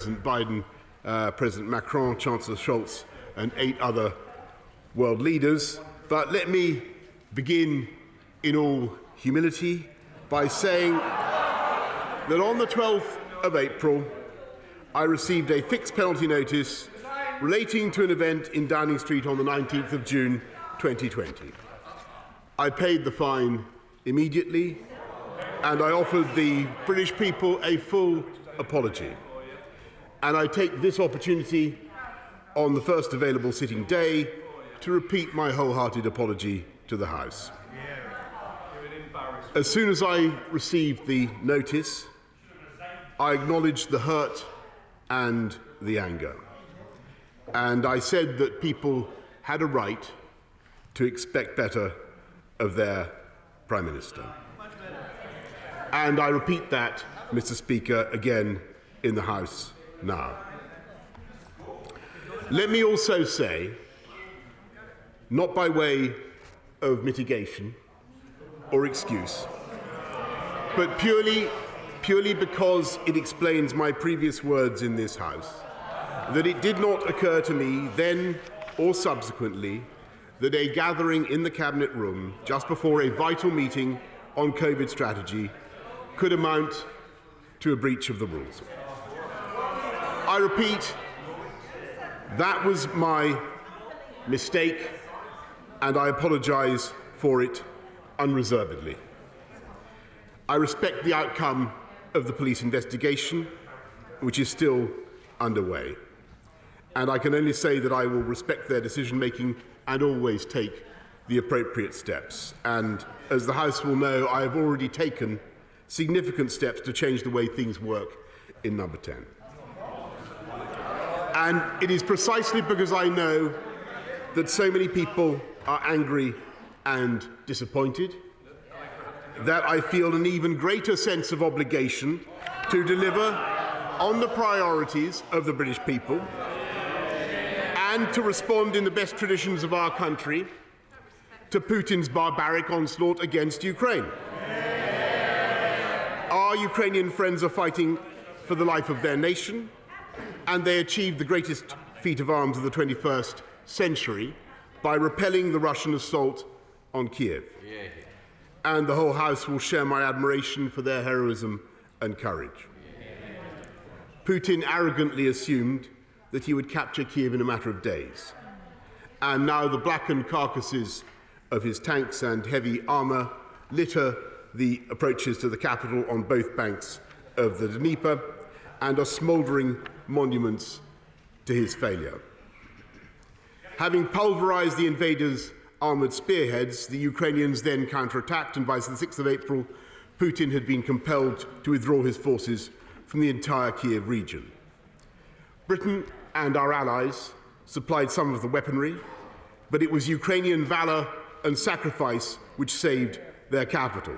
President Biden, President Macron, Chancellor Scholz, and 8 other world leaders. But let me begin in all humility by saying that on the 12th of April, I received a fixed penalty notice relating to an event in Downing Street on the 19th of June 2020. I paid the fine immediately, and I offered the British people a full apology. And I take this opportunity on the first available sitting day to repeat my wholehearted apology to the House. As soon as I received the notice, I acknowledged the hurt and the anger. And I said that people had a right to expect better of their Prime Minister. And I repeat that, Mr. Speaker, again in the House now. Let me also say, not by way of mitigation or excuse, but purely because it explains my previous words in this House, that it did not occur to me then or subsequently that a gathering in the Cabinet room just before a vital meeting on COVID strategy could amount to a breach of the rules. I repeat, that was my mistake, and I apologise for it unreservedly. I respect the outcome of the police investigation, which is still underway, and I can only say that I will respect their decision-making and always take the appropriate steps. And as the House will know, I have already taken significant steps to change the way things work in Number 10. And it is precisely because I know that so many people are angry and disappointed that I feel an even greater sense of obligation to deliver on the priorities of the British people and to respond in the best traditions of our country to Putin's barbaric onslaught against Ukraine. Our Ukrainian friends are fighting for the life of their nation, and they achieved the greatest feat of arms of the 21st century by repelling the Russian assault on Kiev. And the whole House will share my admiration for their heroism and courage. Putin arrogantly assumed that he would capture Kiev in a matter of days. And now the blackened carcasses of his tanks and heavy armour litter the approaches to the capital on both banks of the Dnieper and are smouldering monuments to his failure. Having pulverized the invaders' armoured spearheads, the Ukrainians then counterattacked, and by the 6th of April, Putin had been compelled to withdraw his forces from the entire Kiev region. Britain and our allies supplied some of the weaponry, but it was Ukrainian valour and sacrifice which saved their capital.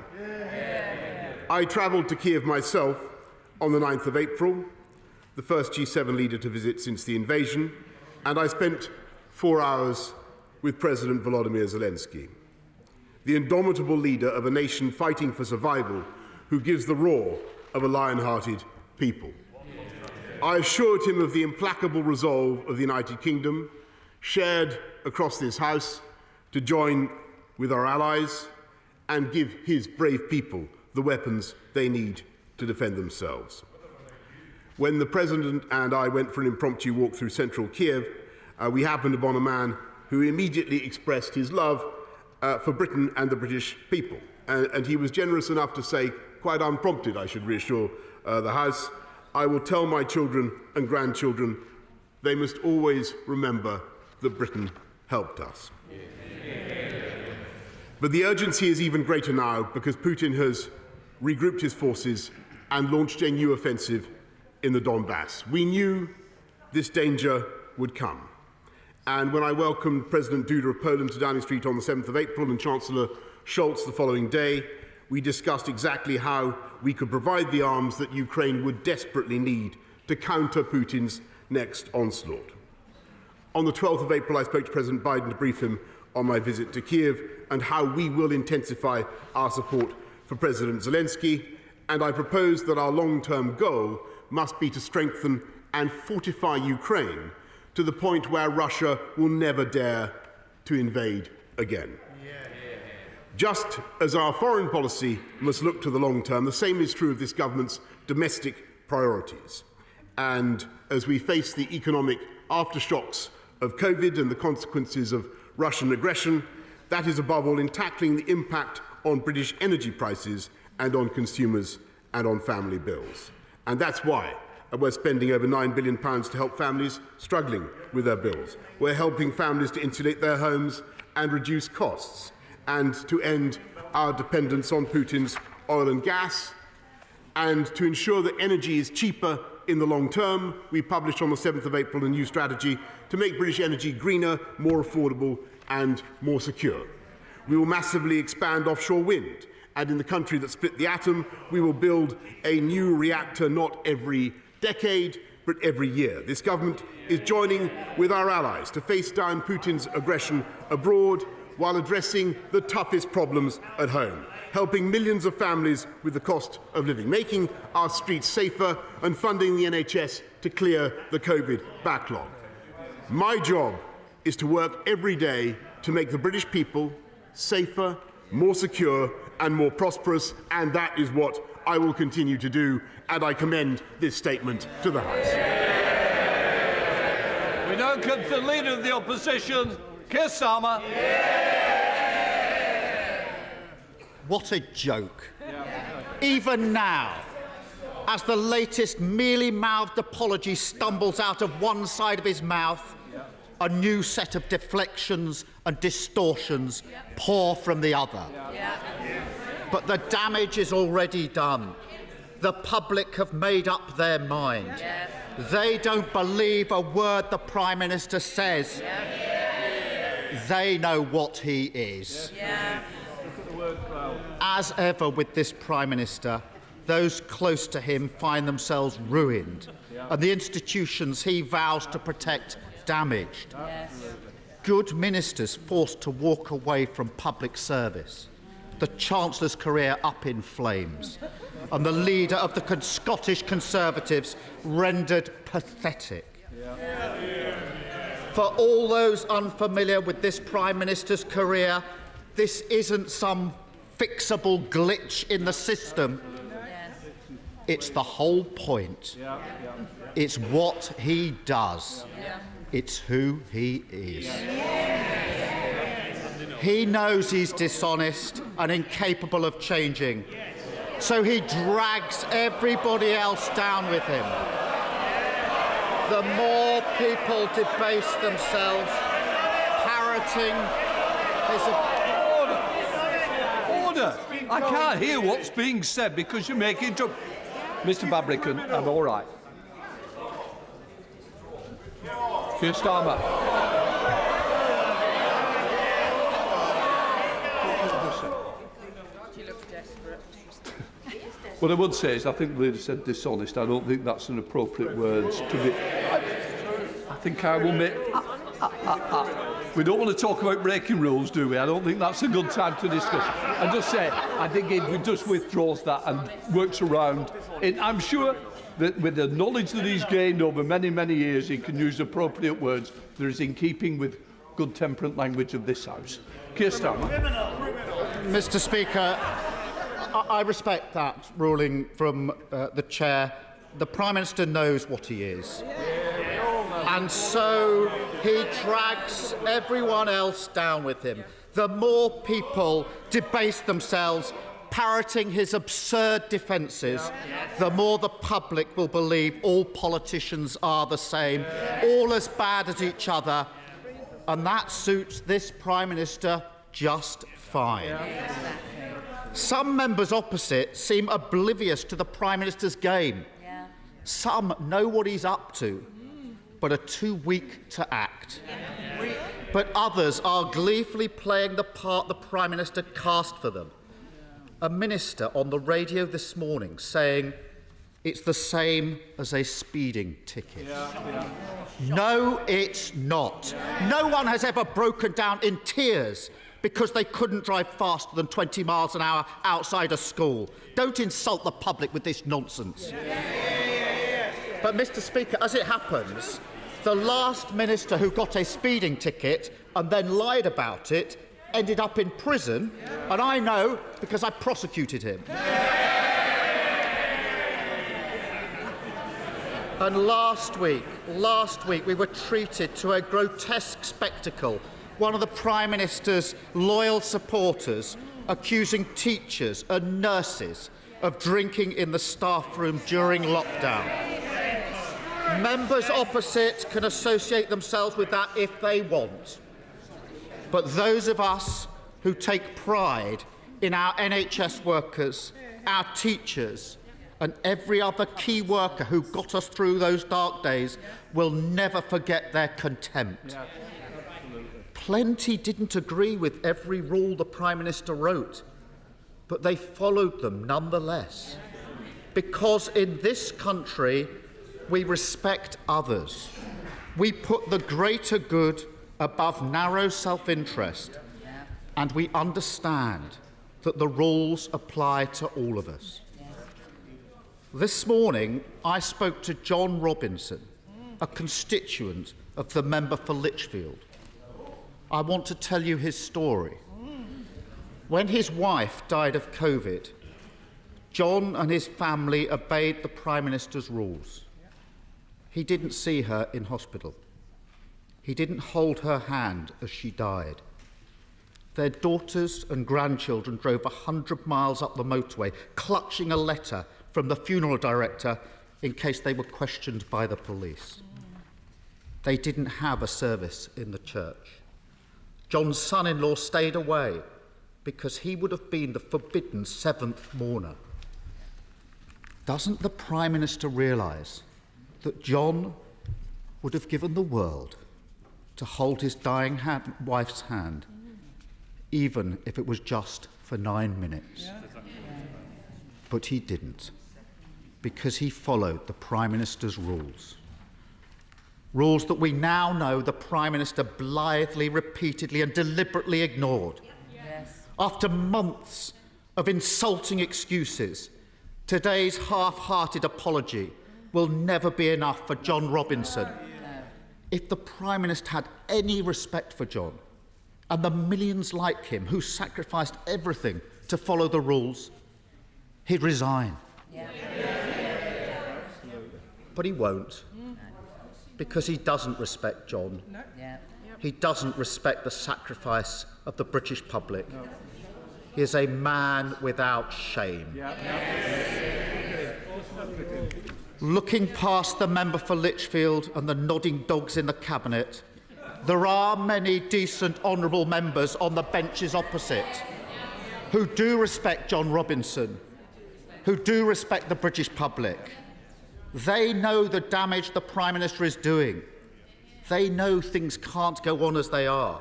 I travelled to Kiev myself on the 9th of April, the first G7 leader to visit since the invasion, and I spent 4 hours with President Volodymyr Zelensky, the indomitable leader of a nation fighting for survival who gives the roar of a lion-hearted people. I assured him of the implacable resolve of the United Kingdom, shared across this House, to join with our allies and give his brave people the weapons they need to defend themselves. When the President and I went for an impromptu walk through central Kiev, we happened upon a man who immediately expressed his love for Britain and the British people. And he was generous enough to say, quite unprompted, I should reassure the House, I will tell my children and grandchildren they must always remember that Britain helped us. But the urgency is even greater now because Putin has regrouped his forces and launched a new offensive in the Donbass. We knew this danger would come. And when I welcomed President Duda of Poland to Downing Street on the 7th of April and Chancellor Scholz the following day, we discussed exactly how we could provide the arms that Ukraine would desperately need to counter Putin's next onslaught. On the 12th of April, I spoke to President Biden to brief him on my visit to Kiev and how we will intensify our support for President Zelensky, and I proposed that our long-term goal must be to strengthen and fortify Ukraine to the point where Russia will never dare to invade again. Just as our foreign policy must look to the long term, the same is true of this government's domestic priorities. And as we face the economic aftershocks of COVID and the consequences of Russian aggression, that is above all in tackling the impact on British energy prices and on consumers and on family bills. And that's why we're spending over £9 billion to help families struggling with their bills. We're helping families to insulate their homes and reduce costs, and to end our dependence on Putin's oil and gas, and to ensure that energy is cheaper in the long term. We published on the 7th of April a new strategy to make British energy greener, more affordable and more secure. We will massively expand offshore wind, and in the country that split the atom, we will build a new reactor not every decade, but every year. This government is joining with our allies to face down Putin's aggression abroad while addressing the toughest problems at home, helping millions of families with the cost of living, making our streets safer and funding the NHS to clear the COVID backlog. My job is to work every day to make the British people safer, more secure and more prosperous, and that is what I will continue to do, and I commend this statement to the House. We now come to the Leader of the Opposition, Keir Starmer. What a joke. Even now, as the latest mealy-mouthed apology stumbles out of one side of his mouth, a new set of deflections and distortions pour from the other. But the damage is already done. The public have made up their mind. They don't believe a word the Prime Minister says. They know what he is. As ever with this Prime Minister, those close to him find themselves ruined, and the institutions he vows to protect damaged. Good ministers forced to walk away from public service, the Chancellor's career up in flames, and the leader of the Scottish Conservatives rendered pathetic. For all those unfamiliar with this Prime Minister's career, this isn't some fixable glitch in the system. It's the whole point. It's what he does. It's who he is. He knows he's dishonest and incapable of changing, so he drags everybody else down with him. The more people debase themselves, parroting his... Order! I can't hear what's being said because you're making trouble. Mr Babrickan, I'm all right. Keir Starmer. You look desperate. What I would say is I think the leader said dishonest. I don't think that's an appropriate word to be... I think I will make... We don't want to talk about breaking rules, do we? I don't think that's a good time to discuss. I just say, I think if he just withdraws that and works around it, I'm sure that with the knowledge that he's gained over many, many years, he can use appropriate words that is in keeping with good temperate language of this House. Keir Starmer. Mr Speaker, I respect that ruling from the Chair. The Prime Minister knows what he is. And so he drags everyone else down with him. The more people debase themselves, parroting his absurd defences, the more the public will believe all politicians are the same, all as bad as each other, and that suits this Prime Minister just fine. Some members opposite seem oblivious to the Prime Minister's game. Some know what he's up to, but are too weak to act. But others are gleefully playing the part the Prime Minister cast for them. A minister on the radio this morning saying it's the same as a speeding ticket. No, it's not. No one has ever broken down in tears because they couldn't drive faster than 20 miles an hour outside a school. Don't insult the public with this nonsense. But, Mr. Speaker, as it happens, the last minister who got a speeding ticket and then lied about it ended up in prison, and I know because I prosecuted him. And last week, we were treated to a grotesque spectacle. One of the Prime Minister's loyal supporters accusing teachers and nurses of drinking in the staff room during lockdown. Members opposite can associate themselves with that if they want. But those of us who take pride in our NHS workers, our teachers, and every other key worker who got us through those dark days will never forget their contempt. Plenty didn't agree with every rule the Prime Minister wrote, but they followed them nonetheless. Because in this country, we respect others. We put the greater good above narrow self-interest, and we understand that the rules apply to all of us. This morning, I spoke to John Robinson, a constituent of the member for Lichfield. I want to tell you his story. When his wife died of COVID, John and his family obeyed the Prime Minister's rules. He didn't see her in hospital. He didn't hold her hand as she died. Their daughters and grandchildren drove 100 miles up the motorway, clutching a letter from the funeral director in case they were questioned by the police. They didn't have a service in the church. John's son-in-law stayed away because he would have been the forbidden seventh mourner. Doesn't the Prime Minister realise that John would have given the world to hold his dying wife's hand, even if it was just for 9 minutes? But he didn't, because he followed the Prime Minister's rules. Rules that we now know the Prime Minister blithely, repeatedly and deliberately ignored. After months of insulting excuses, today's half-hearted apology will never be enough for John Robinson. If the Prime Minister had any respect for John and the millions like him who sacrificed everything to follow the rules, he'd resign. But he won't, because he doesn't respect John. He doesn't respect the sacrifice of the British public. He is a man without shame. Looking past the member for Lichfield and the nodding dogs in the Cabinet, there are many decent, honourable members on the benches opposite who do respect John Robinson, who do respect the British public. They know the damage the Prime Minister is doing. They know things can't go on as they are.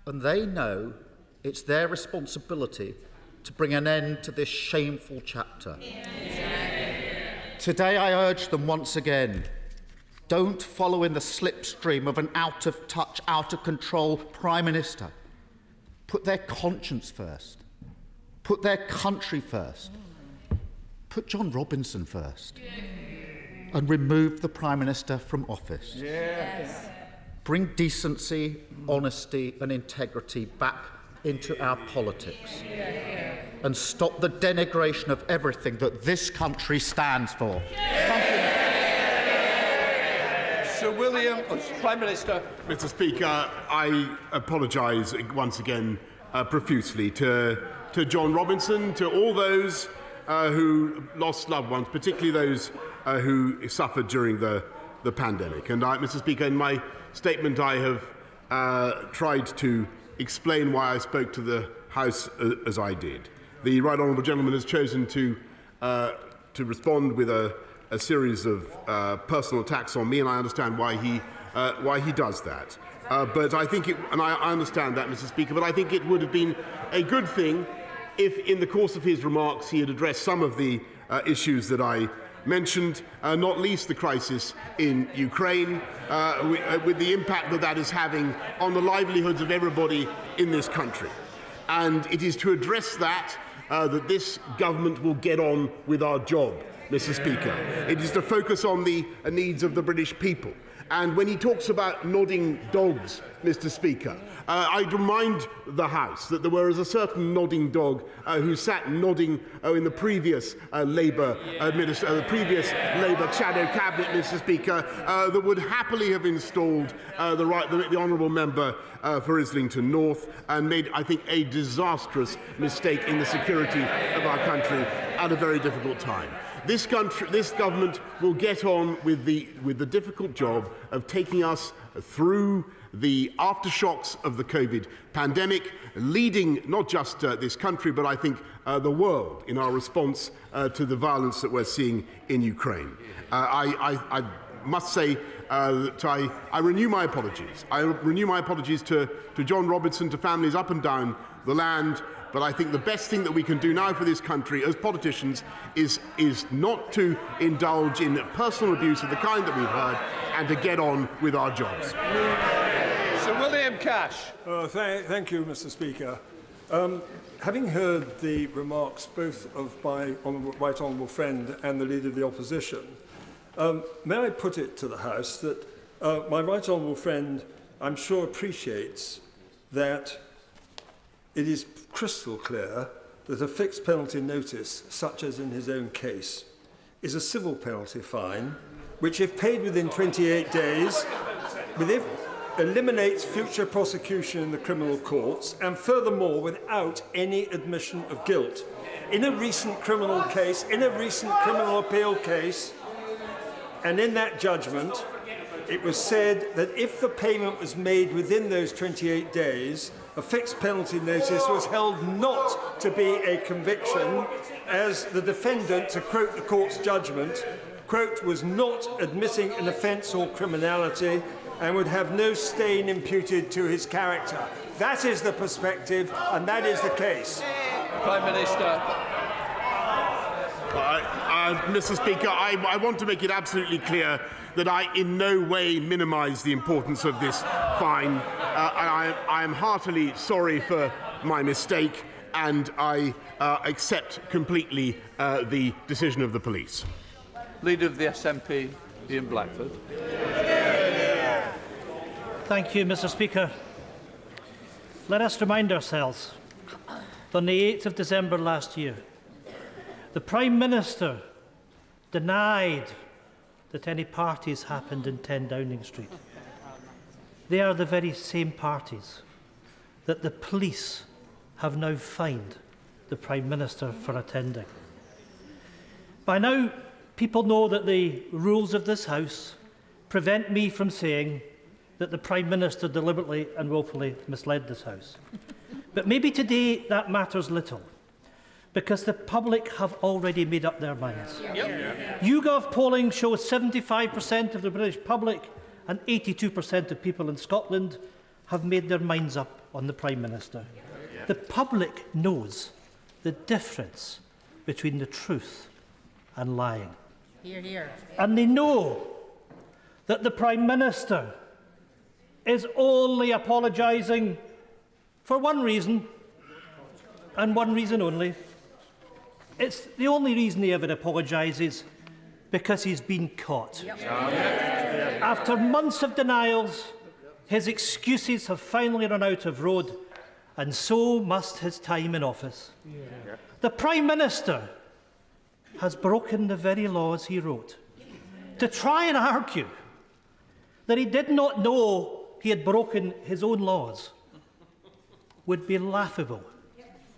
And they know it's their responsibility to bring an end to this shameful chapter. Today I urge them once again, don't follow in the slipstream of an out-of-touch, out-of-control Prime Minister. Put their conscience first. Put their country first. Put John Robinson first. And remove the Prime Minister from office. Bring decency, honesty and integrity back into our politics. And stop the denigration of everything that this country stands for. Thank you. Sir William, Prime Minister. Mr. Speaker, I apologise once again profusely to John Robinson, to all those who lost loved ones, particularly those who suffered during the pandemic. And Mr. Speaker, in my statement I have tried to explain why I spoke to the House as I did. The Right Honourable Gentleman has chosen to respond with a series of personal attacks on me, and I understand why he does that. But I think, and I understand that, Mr. Speaker, but I think it would have been a good thing if, in the course of his remarks, he had addressed some of the issues that I mentioned, not least the crisis in Ukraine, with the impact that is having on the livelihoods of everybody in this country. And it is to address that that this government will get on with our job. Mr. Speaker. It is to focus on the needs of the British people. And when he talks about nodding dogs, Mr. Speaker, I'd remind the House that there was a certain nodding dog who sat nodding in the previous Labour shadow cabinet, Mr. Speaker, that would happily have installed the honourable member for Islington North and made, I think, a disastrous mistake in the security of our country at a very difficult time. This government will get on with the difficult job of taking us through the aftershocks of the COVID pandemic, leading not just this country, but I think the world in our response to the violence that we're seeing in Ukraine. I must say that I renew my apologies. I renew my apologies to John Robertson, to families up and down the land. But I think the best thing that we can do now for this country as politicians is not to indulge in personal abuse of the kind that we've heard and to get on with our jobs. Sir William Cash. Thank you, Mr. Speaker. Having heard the remarks both of my right honourable friend and the Leader of the Opposition, may I put it to the House that my right honourable friend, I'm sure, appreciates that it is crystal clear that a fixed penalty notice, such as in his own case, is a civil penalty fine, which, if paid within 28 days, eliminates future prosecution in the criminal courts, and furthermore, without any admission of guilt. In a recent criminal case, in a recent criminal appeal case, and in that judgment, it was said that if the payment was made within those 28 days, a fixed penalty notice was held not to be a conviction, as the defendant, to quote the court's judgment, quote, was not admitting an offence or criminality and would have no stain imputed to his character. That is the perspective, and that is the case. Prime Minister. Mr. Speaker, I want to make it absolutely clear that I in no way minimise the importance of this fine. I am heartily sorry for my mistake, and I accept completely the decision of the police. Leader of the SNP, Ian Blackford. Thank you, Mr. Speaker. Let us remind ourselves that on the 8th of December last year, the Prime Minister denied that any parties happened in 10 Downing Street. They are the very same parties that the police have now fined the Prime Minister for attending. By now, people know that the rules of this House prevent me from saying that the Prime Minister deliberately and willfully misled this House. But maybe today that matters little, because the public have already made up their minds. YouGov polling shows 75% of the British public and 82% of people in Scotland have made their minds up on the Prime Minister. The public knows the difference between the truth and lying. Hear, hear. And they know that the Prime Minister is only apologising for one reason, and one reason only. It's the only reason he ever apologises, because he's been caught. After months of denials, his excuses have finally run out of road, and so must his time in office. The Prime Minister has broken the very laws he wrote. To try and argue that he did not know he had broken his own laws would be laughable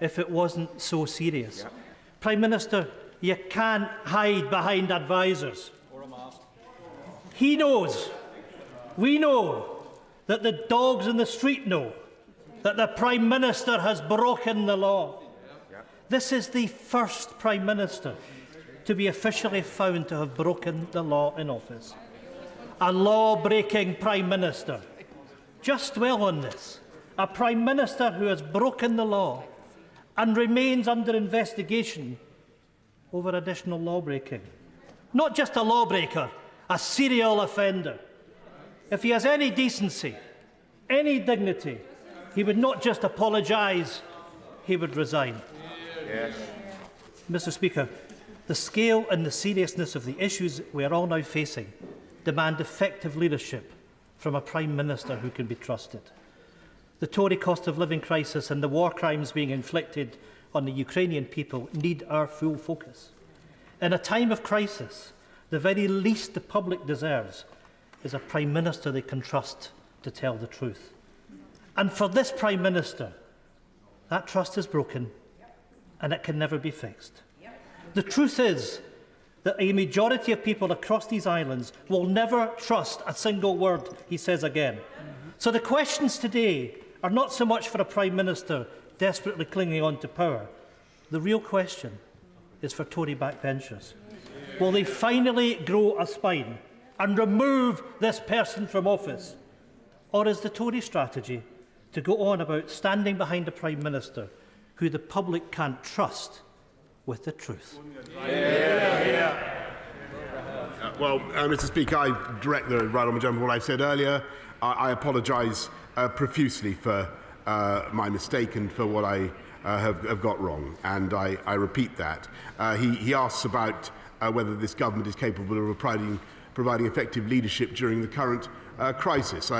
if it wasn't so serious. Prime Minister, you can't hide behind advisers. He knows, we know, that the dogs in the street know that the Prime Minister has broken the law. This is the first Prime Minister to be officially found to have broken the law in office. A law-breaking Prime Minister. Just dwell on this. A Prime Minister who has broken the law and remains under investigation over additional law-breaking. Not just a lawbreaker, a serial offender. If he has any decency, any dignity, he would not just apologise, he would resign. Mr. Speaker, The scale and the seriousness of the issues we are all now facing demand effective leadership from a Prime Minister who can be trusted. The Tory cost of living crisis and the war crimes being inflicted on the Ukrainian people need our full focus. In a time of crisis, the very least the public deserves is a Prime Minister they can trust to tell the truth. And for this Prime Minister, that trust is broken and it can never be fixed. The truth is that a majority of people across these islands will never trust a single word he says again. So the questions today are not so much for a Prime Minister desperately clinging on to power. The real question is for Tory backbenchers. Will they finally grow a spine and remove this person from office? Or is the Tory strategy to go on about standing behind a Prime Minister who the public can't trust with the truth? Mr. Speaker, I direct the right honourable gentleman what I said earlier. I apologise profusely for my mistake and for what I have got wrong, and I repeat that. He asks about whether this government is capable of providing effective leadership during the current crisis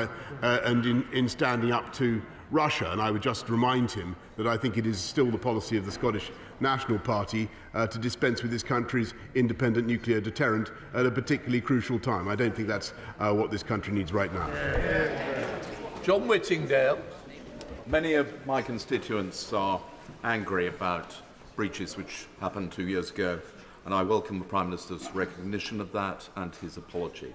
and in standing up to Russia. And I would just remind him that I think it is still the policy of the Scottish National Party to dispense with this country's independent nuclear deterrent at a particularly crucial time. I don't think that's what this country needs right now. John Whittingdale. Many of my constituents are angry about breaches which happened 2 years ago, and I welcome the Prime Minister's recognition of that and his apology.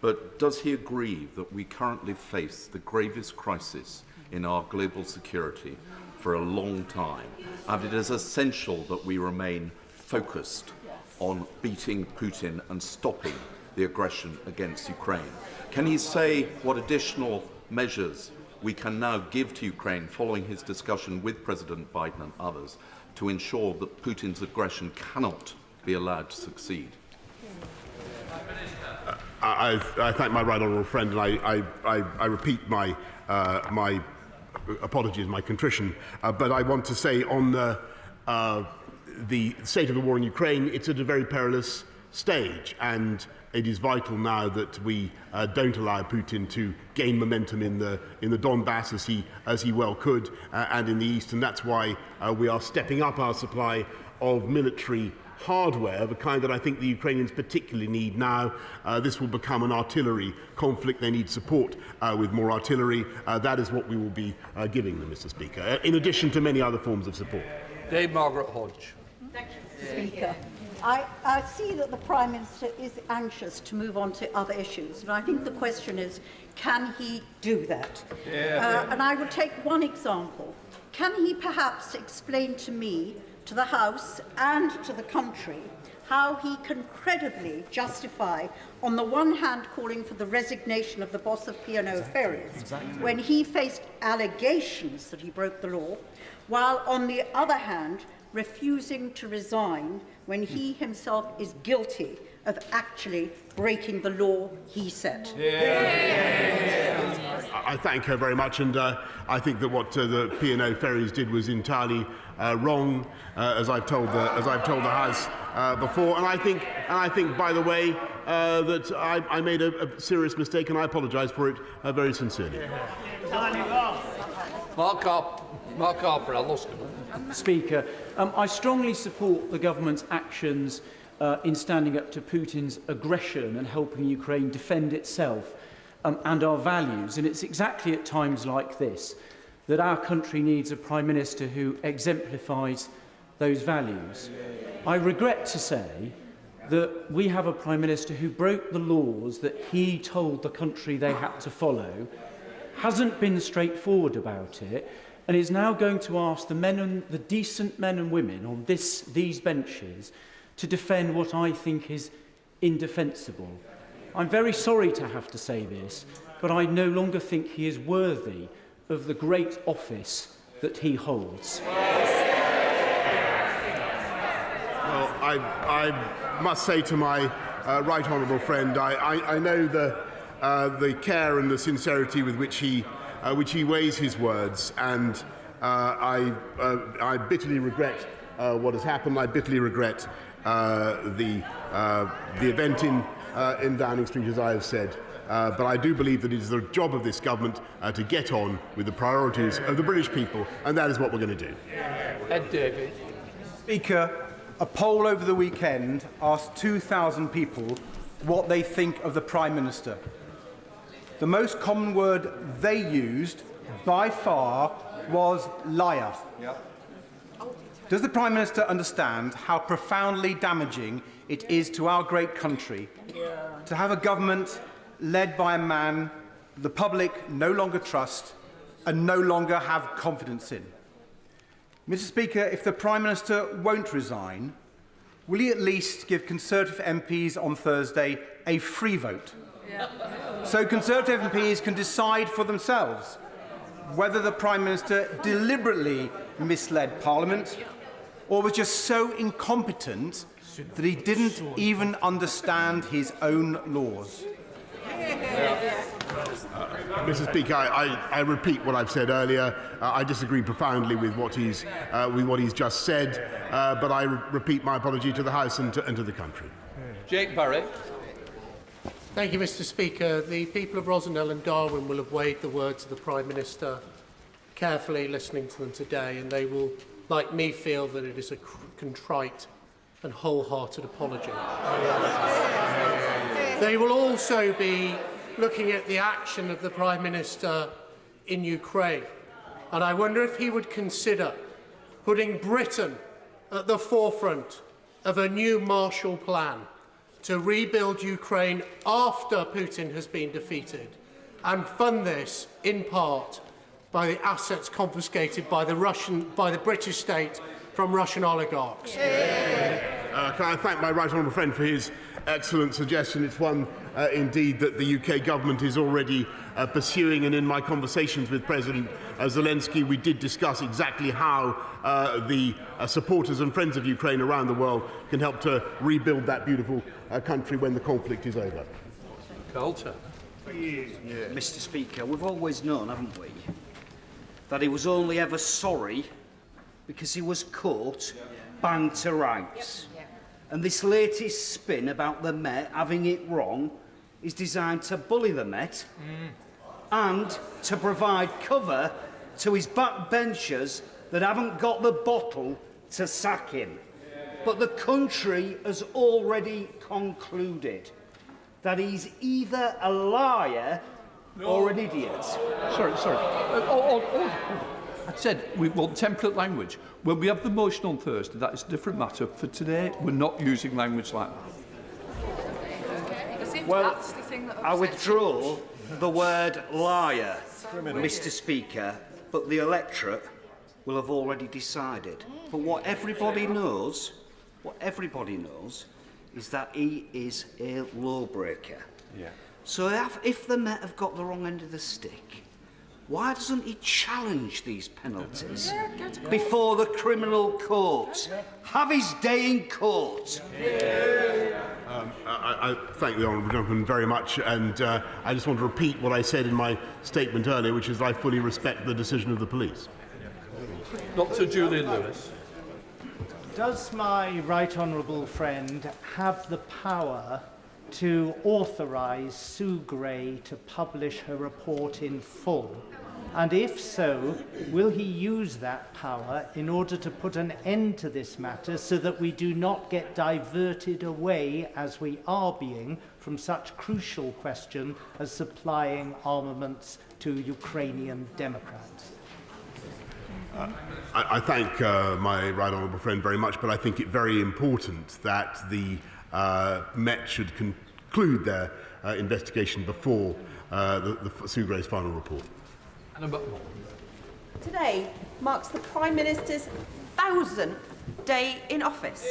But does he agree that we currently face the gravest crisis in our global security for a long time, and it is essential that we remain focused on beating Putin and stopping the aggression against Ukraine? Can he say what additional measures we can now give to Ukraine following his discussion with President Biden and others to ensure that Putin's aggression cannot be allowed to succeed? I thank my right honourable friend, and I repeat my apologies, my contrition. But I want to say on the state of the war in Ukraine, it's at a very perilous stage, and it is vital now that we don't allow Putin to gain momentum in the Donbass as he well could, and in the east. And that's why we are stepping up our supply of military hardware, the kind that I think the Ukrainians particularly need now. This will become an artillery conflict. They need support with more artillery. That is what we will be giving them, Mr. Speaker, in addition to many other forms of support. Dame Margaret Hodge. Thank you, Mr. Speaker. I see that the Prime Minister is anxious to move on to other issues, and I think the question is, can he do that? And I will take one example. Can he perhaps explain to me, to the House and to the country, how he can credibly justify, on the one hand, calling for the resignation of the boss of P&O Ferries when he faced allegations that he broke the law, while on the other hand, refusing to resign when he himself is guilty of actually breaking the law he set? I thank her very much, and I think that what the P&O Ferries did was entirely wrong, as I've told the House before. And I think, by the way, that I made a serious mistake, and I apologise for it very sincerely. Mark Harper, I lost him. Speaker, I strongly support the government's actions in standing up to Putin's aggression and helping Ukraine defend itself and our values. And it's exactly at times like this that our country needs a Prime Minister who exemplifies those values. I regret to say that we have a Prime Minister who broke the laws that he told the country they had to follow, hasn't been straightforward about it, and is now going to ask the decent men and women on these benches to defend what I think is indefensible. I'm very sorry to have to say this, but I no longer think he is worthy of the great office that he holds. Well, I must say to my right honourable friend, I know the care and the sincerity with which he weighs his words, and I bitterly regret what has happened. I bitterly regret the event in Downing Street, as I have said. But I do believe that it is the job of this government to get on with the priorities of the British people, and that is what we're going to do. Ed David. Speaker, a poll over the weekend asked 2,000 people what they think of the Prime Minister. The most common word they used, by far, was liar. Yep. Does the Prime Minister understand how profoundly damaging it is to our great country to have a government led by a man the public no longer trust and no longer have confidence in? Mr. Speaker, if the Prime Minister won't resign, will he at least give Conservative MPs on Thursday a free vote? So Conservative MPs can decide for themselves whether the Prime Minister deliberately misled Parliament or was just so incompetent that he didn't even understand his own laws. Mr. Speaker, I repeat what I've said earlier. I disagree profoundly with what he's just said, but I repeat my apology to the House and to the country. Jake Barrett. Thank you, Mr. Speaker. The people of Rossendale and Darwin will have weighed the words of the Prime Minister carefully, listening to them today, and they will, like me, feel that it is a contrite and wholehearted apology. They will also be looking at the action of the Prime Minister in Ukraine, and I wonder if he would consider putting Britain at the forefront of a new Marshall Plan to rebuild Ukraine after Putin has been defeated, and fund this in part by the assets confiscated by the British state from Russian oligarchs. Can I thank my right honourable friend for his excellent suggestion? It's one, indeed, that the UK government is already pursuing, and in my conversations with President Zelensky, we did discuss exactly how the supporters and friends of Ukraine around the world can help to rebuild that beautiful country when the conflict is over. Coulter. Mr. Speaker, we've always known, haven't we, that he was only ever sorry because he was caught banged to rights. And this latest spin about the Met having it wrong is designed to bully the Met and to provide cover to his backbenchers that haven't got the bottle to sack him. But the country has already concluded that he's either a liar or an idiot. Sorry. I said we want temperate language. When we have the motion on Thursday, that is a different matter. For today, we're not using language like that. Well, I withdraw the word liar, Mr. Speaker, but the electorate will have already decided. But what everybody knows is that he is a lawbreaker. Yeah. So if the Met have got the wrong end of the stick, why doesn't he challenge these penalties before the criminal court? Have his day in court. I thank the honourable gentleman very much, and I just want to repeat what I said in my statement earlier, which is I fully respect the decision of the police. Dr. Julian Lewis. Does my right honourable friend have the power to authorise Sue Gray to publish her report in full? And if so, will he use that power in order to put an end to this matter so that we do not get diverted away, as we are being, from such crucial question as supplying armaments to Ukrainian Democrats? I thank my right honourable friend very much, but I think it very important that the Met should conclude their investigation before the Sue Gray's final report. Today marks the Prime Minister's 1000th day in office.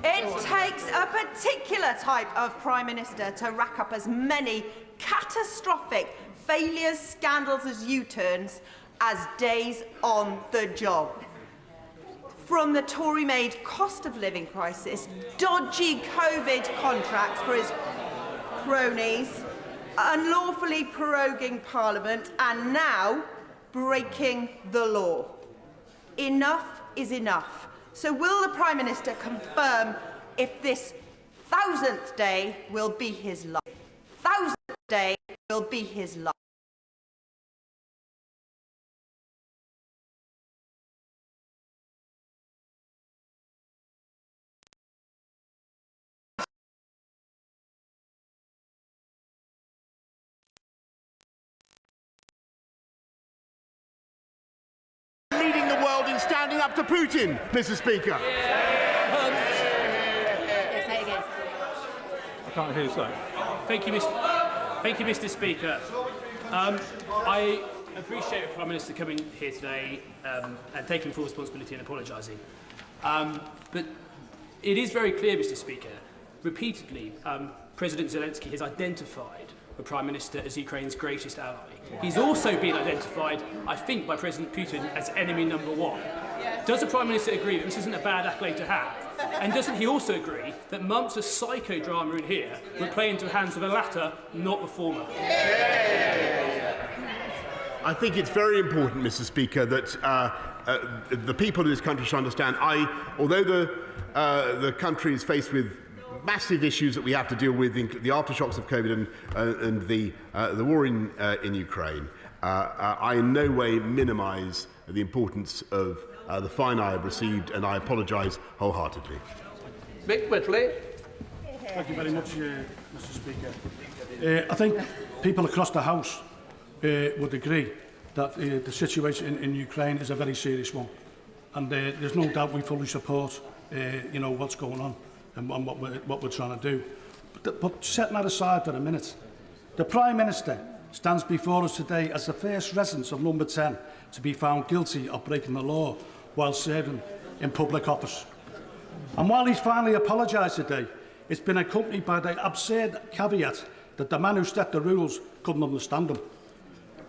It takes a particular type of Prime Minister to rack up as many catastrophic failures, scandals as U-turns as days on the job. From the Tory-made cost of living crisis, dodgy COVID contracts for his cronies, unlawfully proroguing Parliament and now breaking the law. Enough is enough. So will the Prime Minister confirm if this 1000th day will be his last? 1000th day will be his last. Leading the world in standing up to Putin, Mr. Speaker. I can't hear you, sorry. Thank you, Mr. Speaker. I appreciate the Prime Minister coming here today and taking full responsibility and apologising. But it is very clear, Mr. Speaker, repeatedly, President Zelensky has identified the Prime Minister as Ukraine's greatest ally. He's also been identified, I think, by President Putin as enemy number one. Does the Prime Minister agree that this isn't a bad accolade to have? And doesn't he also agree that months of psychodrama in here would play into the hands of the latter, not the former? I think it's very important, Mr. Speaker, that the people in this country should understand. Although the country is faced with massive issues that we have to deal with, the aftershocks of COVID and the war in Ukraine, I in no way minimise the importance of the fine I have received, and I apologise wholeheartedly. Mick Whitley. Thank you very much, Mr. Speaker. I think people across the House would agree that the situation in Ukraine is a very serious one, and there's no doubt we fully support what's going on and what we're trying to do. But setting that aside for a minute, the Prime Minister stands before us today as the first resident of number 10 to be found guilty of breaking the law while serving in public office. And while he's finally apologised today, it's been accompanied by the absurd caveat that the man who set the rules couldn't understand them.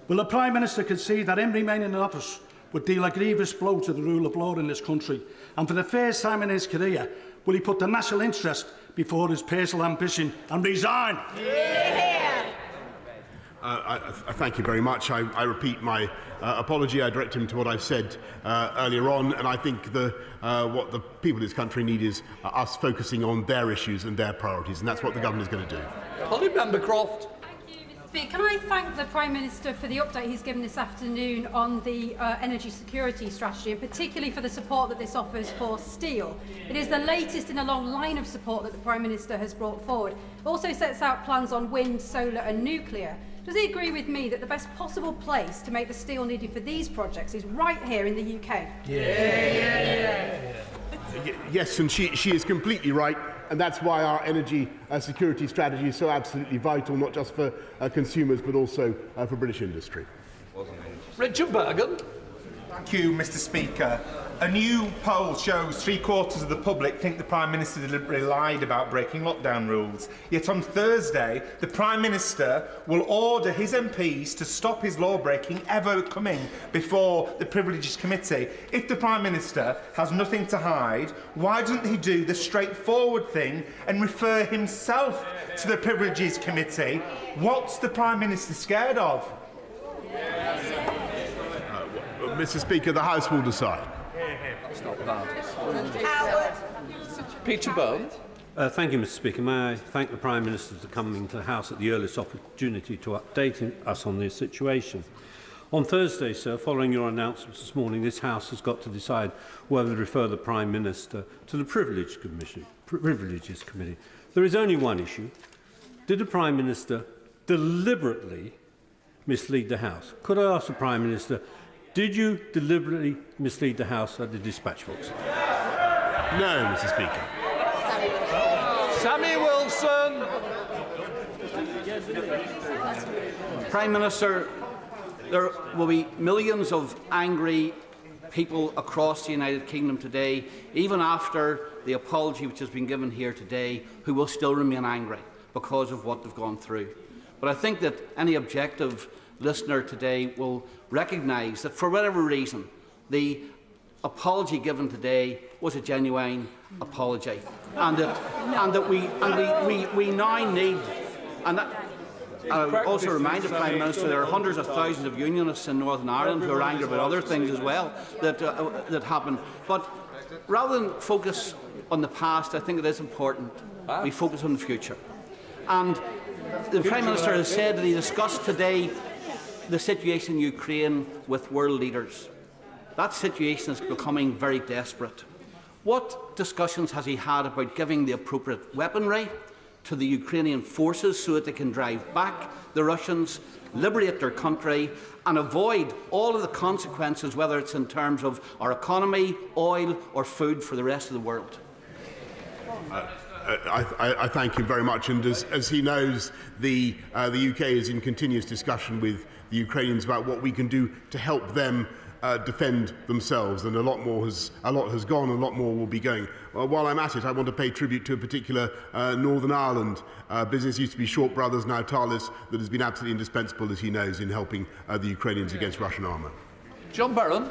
Will the Prime Minister concede that him remaining in office would deal a grievous blow to the rule of law in this country, and for the first time in his career, will he put the national interest before his personal ambition and resign? Thank you very much. I repeat my apology. I direct him to what I've said earlier on, and I think what the people of this country need is us focusing on their issues and their priorities, and that's what the government is going to do. Member Croft. Can I thank the Prime Minister for the update he's given this afternoon on the energy security strategy, and particularly for the support that this offers for steel. It is the latest in a long line of support that the Prime Minister has brought forward. It also sets out plans on wind, solar and nuclear. Does he agree with me that the best possible place to make the steel needed for these projects is right here in the UK? Yes, and she is completely right, and that's why our energy security strategy is so absolutely vital, not just for consumers but also for British industry. Richard Bergen. Thank you, Mr. Speaker. A new poll shows 3/4 of the public think the Prime Minister deliberately lied about breaking lockdown rules. Yet on Thursday, the Prime Minister will order his MPs to stop his law-breaking ever coming before the Privileges Committee. If the Prime Minister has nothing to hide, why doesn't he do the straightforward thing and refer himself to the Privileges Committee? What's the Prime Minister scared of? Mr. Speaker, the House will decide. Peter Bone. Thank you, Mr. Speaker. May I thank the Prime Minister for coming to the House at the earliest opportunity to update us on this situation. On Thursday, sir, following your announcement this morning, this House has got to decide whether to refer the Prime Minister to the Privileges Committee. There is only one issue. Did the Prime Minister deliberately mislead the House? Could I ask the Prime Minister, did you deliberately mislead the House at the dispatch box? No, Mr. Speaker. Sammy Wilson. Prime Minister, there will be millions of angry people across the United Kingdom today, even after the apology which has been given here today, who will still remain angry because of what they've gone through. But I think that any objective listener today will recognise that for whatever reason the apology given today was a genuine apology, and that we now need, and that I would also remind the Prime Minister there are hundreds of thousands of unionists in Northern Ireland who are angry about other things as well that happen. But rather than focus on the past, I think it is important we focus on the future. And the Prime Minister has said that he discussed today the situation in Ukraine with world leaders. That situation is becoming very desperate. What discussions has he had about giving the appropriate weaponry to the Ukrainian forces so that they can drive back the Russians, liberate their country and avoid all of the consequences, whether it's in terms of our economy, oil or food for the rest of the world? I thank him very much, and as he knows, the UK is in continuous discussion with the Ukrainians about what we can do to help them defend themselves, and a lot has gone, and a lot more will be going. While I'm at it, I want to pay tribute to a particular Northern Ireland business, used to be Short Brothers, now Thales, that has been absolutely indispensable, as he knows, in helping the Ukrainians against Russian armour. John Barron.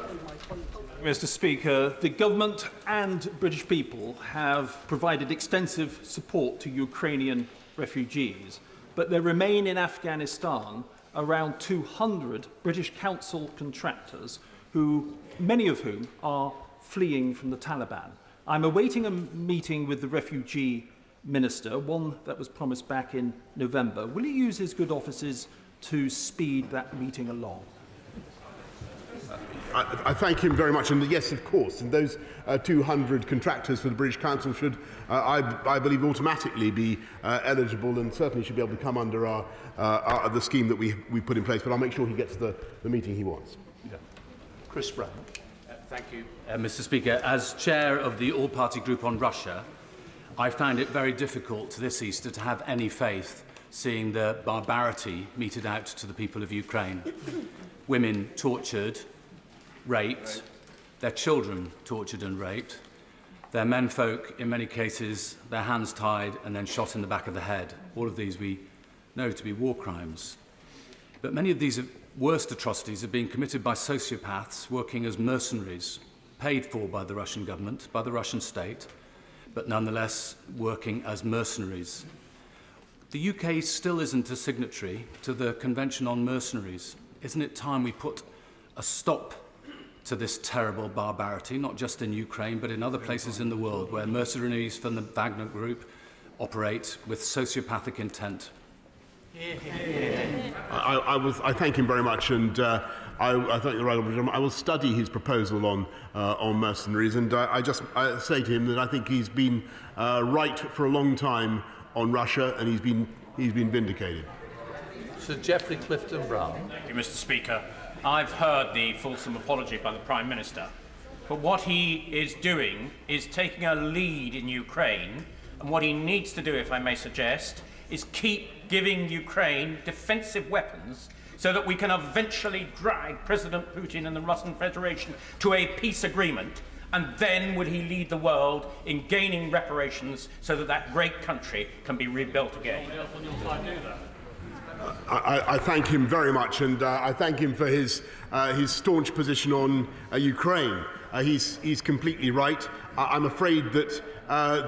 Mr. Speaker, the government and British people have provided extensive support to Ukrainian refugees, but there remain in Afghanistan around 200 British Council contractors, many of whom are fleeing from the Taliban. I'm awaiting a meeting with the refugee minister, one that was promised back in November. Will he use his good offices to speed that meeting along? I thank him very much, and yes, of course, and those 200 contractors for the British Council should, I believe, automatically be eligible, and certainly should be able to come under the scheme that we put in place. But I'll make sure he gets the meeting he wants. Yeah. Chris Brown. Thank you, Mr. Speaker. As chair of the all-party group on Russia, I found it very difficult this Easter to have any faith, seeing the barbarity meted out to the people of Ukraine. Women tortured, raped, their children tortured and raped, their menfolk, in many cases, their hands tied and then shot in the back of the head. All of these we know to be war crimes. But many of these worst atrocities are being committed by sociopaths working as mercenaries, paid for by the Russian government, by the Russian state, but nonetheless working as mercenaries. The UK still isn't a signatory to the Convention on Mercenaries. Isn't it time we put a stop to this terrible barbarity, not just in Ukraine, but in other places in the world where mercenaries from the Wagner Group operate with sociopathic intent? I thank him very much, and I thank the right honourable gentleman. I will study his proposal on mercenaries, and I say to him that I think he's been right for a long time on Russia, and he's been vindicated. Sir Geoffrey Clifton-Brown. Thank you, Mr. Speaker. I've heard the fulsome apology by the Prime Minister, but what he is doing is taking a lead in Ukraine, and what he needs to do, if I may suggest, is keep giving Ukraine defensive weapons so that we can eventually drag President Putin and the Russian Federation to a peace agreement, and then would he lead the world in gaining reparations so that that great country can be rebuilt again. I thank him very much, and I thank him for his staunch position on Ukraine. He's completely right. I'm afraid that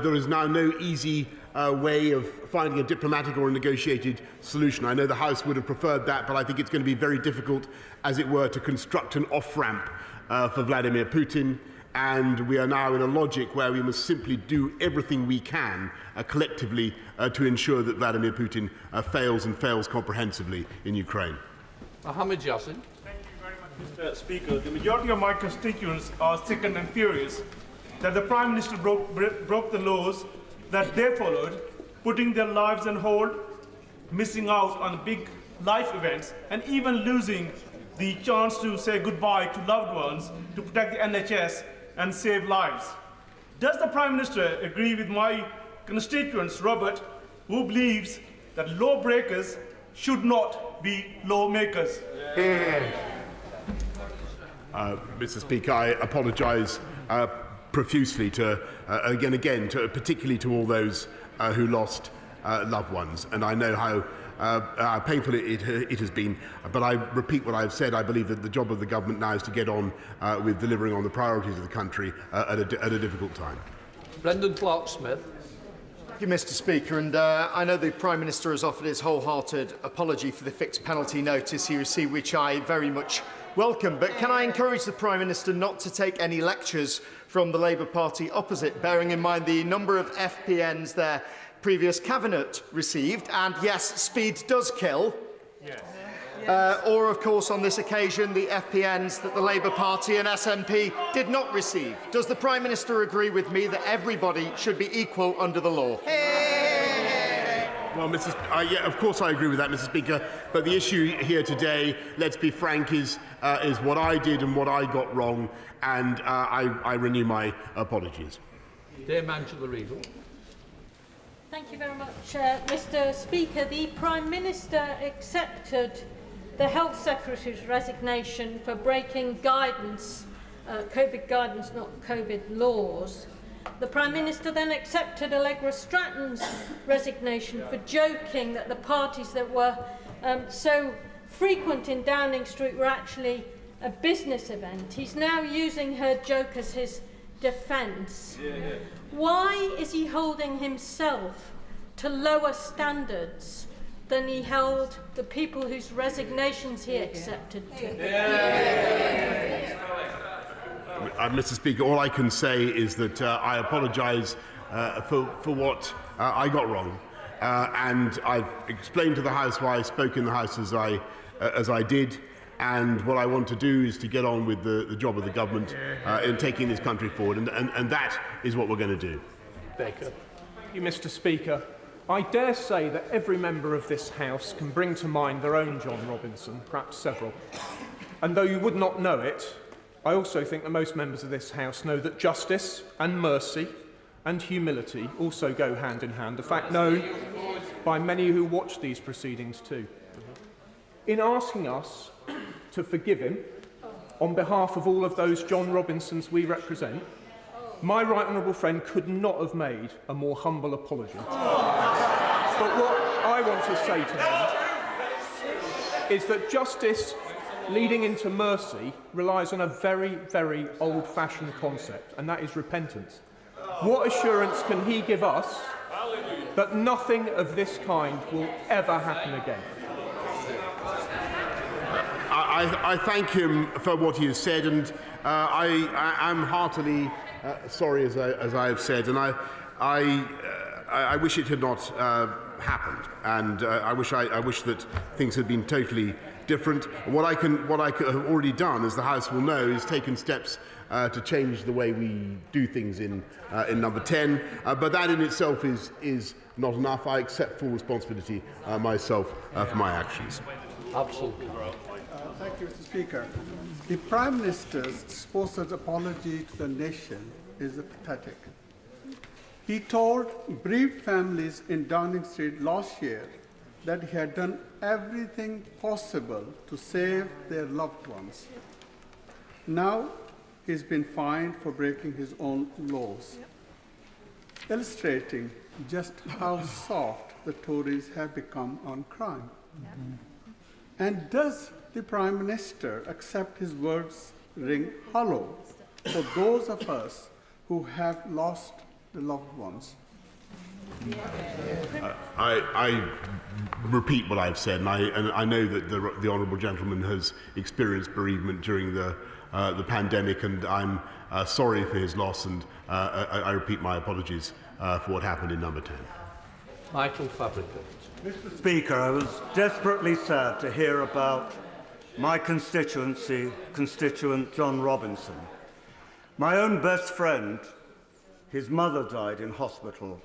there is now no easy way of finding a diplomatic or a negotiated solution. I know the House would have preferred that, but I think it's going to be very difficult, as it were, to construct an off-ramp for Vladimir Putin. And we are now in a logic where we must simply do everything we can collectively to ensure that Vladimir Putin fails, and fails comprehensively, in Ukraine. Mohammed Yassin. Thank you very much, Mr. Speaker. The majority of my constituents are sickened and furious that the Prime Minister broke the laws that they followed, putting their lives on hold, missing out on big life events, and even losing the chance to say goodbye to loved ones to protect the NHS and save lives. Does the Prime Minister agree with my constituents, Robert, who believes that lawbreakers should not be lawmakers? Mr. Speaker, I apologise profusely particularly to all those who lost loved ones, and I know how painful it has been. But I repeat what I've said. I believe that the job of the government now is to get on with delivering on the priorities of the country at a difficult time. Brendan Clark-Smith. you, Mr. Speaker. And I know the Prime Minister has offered his wholehearted apology for the fixed penalty notice he received, which I very much welcome. But can I encourage the Prime Minister not to take any lectures from the Labour Party opposite, bearing in mind the number of FPNs their previous cabinet received? And yes, speed does kill. Yes. Or, of course, on this occasion, the FPNs that the Labour Party and SNP did not receive. Does the Prime Minister agree with me that everybody should be equal under the law? Well, yeah, of course I agree with that, Mr. Speaker. But the issue here today, let's be frank, is what I did and what I got wrong, and I renew my apologies. Dame Angela Reevell. Thank you very much, Mr. Speaker. The Prime Minister accepted the Health Secretary's resignation for breaking guidance, COVID guidance, not COVID laws. The Prime Minister then accepted Allegra Stratton's resignation for joking that the parties that were so frequent in Downing Street were actually a business event. He's now using her joke as his defence. Yeah. Why is he holding himself to lower standards than he held the people whose resignations he accepted to? Mr. Speaker, all I can say is that I apologise for what I got wrong, and I've explained to the House why I spoke in the House as I did. And what I want to do is to get on with the job of the government in taking this country forward, and that is what we're going to do. Baker. Thank you, Mr. Speaker. I dare say that every member of this House can bring to mind their own John Robinson, perhaps several. And though you would not know it, I also think that most members of this House know that justice and mercy and humility also go hand in hand, a fact known by many who watch these proceedings too. In asking us to forgive him on behalf of all of those John Robinsons we represent, my right honourable friend could not have made a more humble apology. But what I want to say to him is that justice leading into mercy relies on a very, very old-fashioned concept, and that is repentance. What assurance can he give us that nothing of this kind will ever happen again? I thank him for what he has said, and I am heartily sorry, as I have said, and I wish it had not happened, and I wish that things had been totally different. What I have already done, as the House will know, is taken steps to change the way we do things in number 10, but that in itself is not enough. I accept full responsibility myself for my actions. Absolutely. Thank you, Mr. Speaker. The Prime Minister's supposed apology to the nation is pathetic. He told bereaved families in Downing Street last year that he had done everything possible to save their loved ones. Now he's been fined for breaking his own laws, illustrating just how soft the Tories have become on crime. And does the Prime Minister accept his words ring hollow for those of us who have lost the loved ones? I repeat what I've said, and I know that the honourable gentleman has experienced bereavement during the pandemic, and I'm sorry for his loss, and I repeat my apologies for what happened in number 10. Michael Fabricant. Mr. Speaker, I was desperately sad to hear about my constituent John Robinson. My own best friend, his mother died in hospital,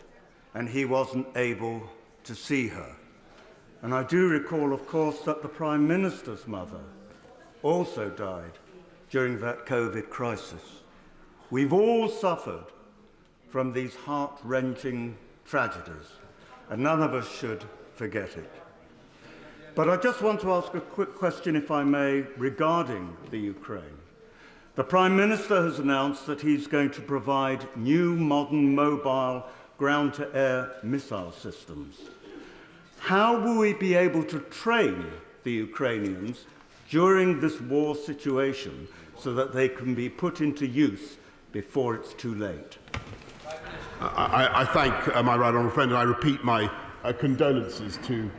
and he wasn't able to see her. And I do recall, of course, that the Prime Minister's mother also died during that COVID crisis. We've all suffered from these heart-wrenching tragedies, and none of us should forget it. But I just want to ask a quick question, if I may, regarding the Ukraine. The Prime Minister has announced that he's going to provide new modern mobile ground-to-air missile systems. How will we be able to train the Ukrainians during this war situation so that they can be put into use before it's too late? I thank my right honourable friend, and I repeat my condolences to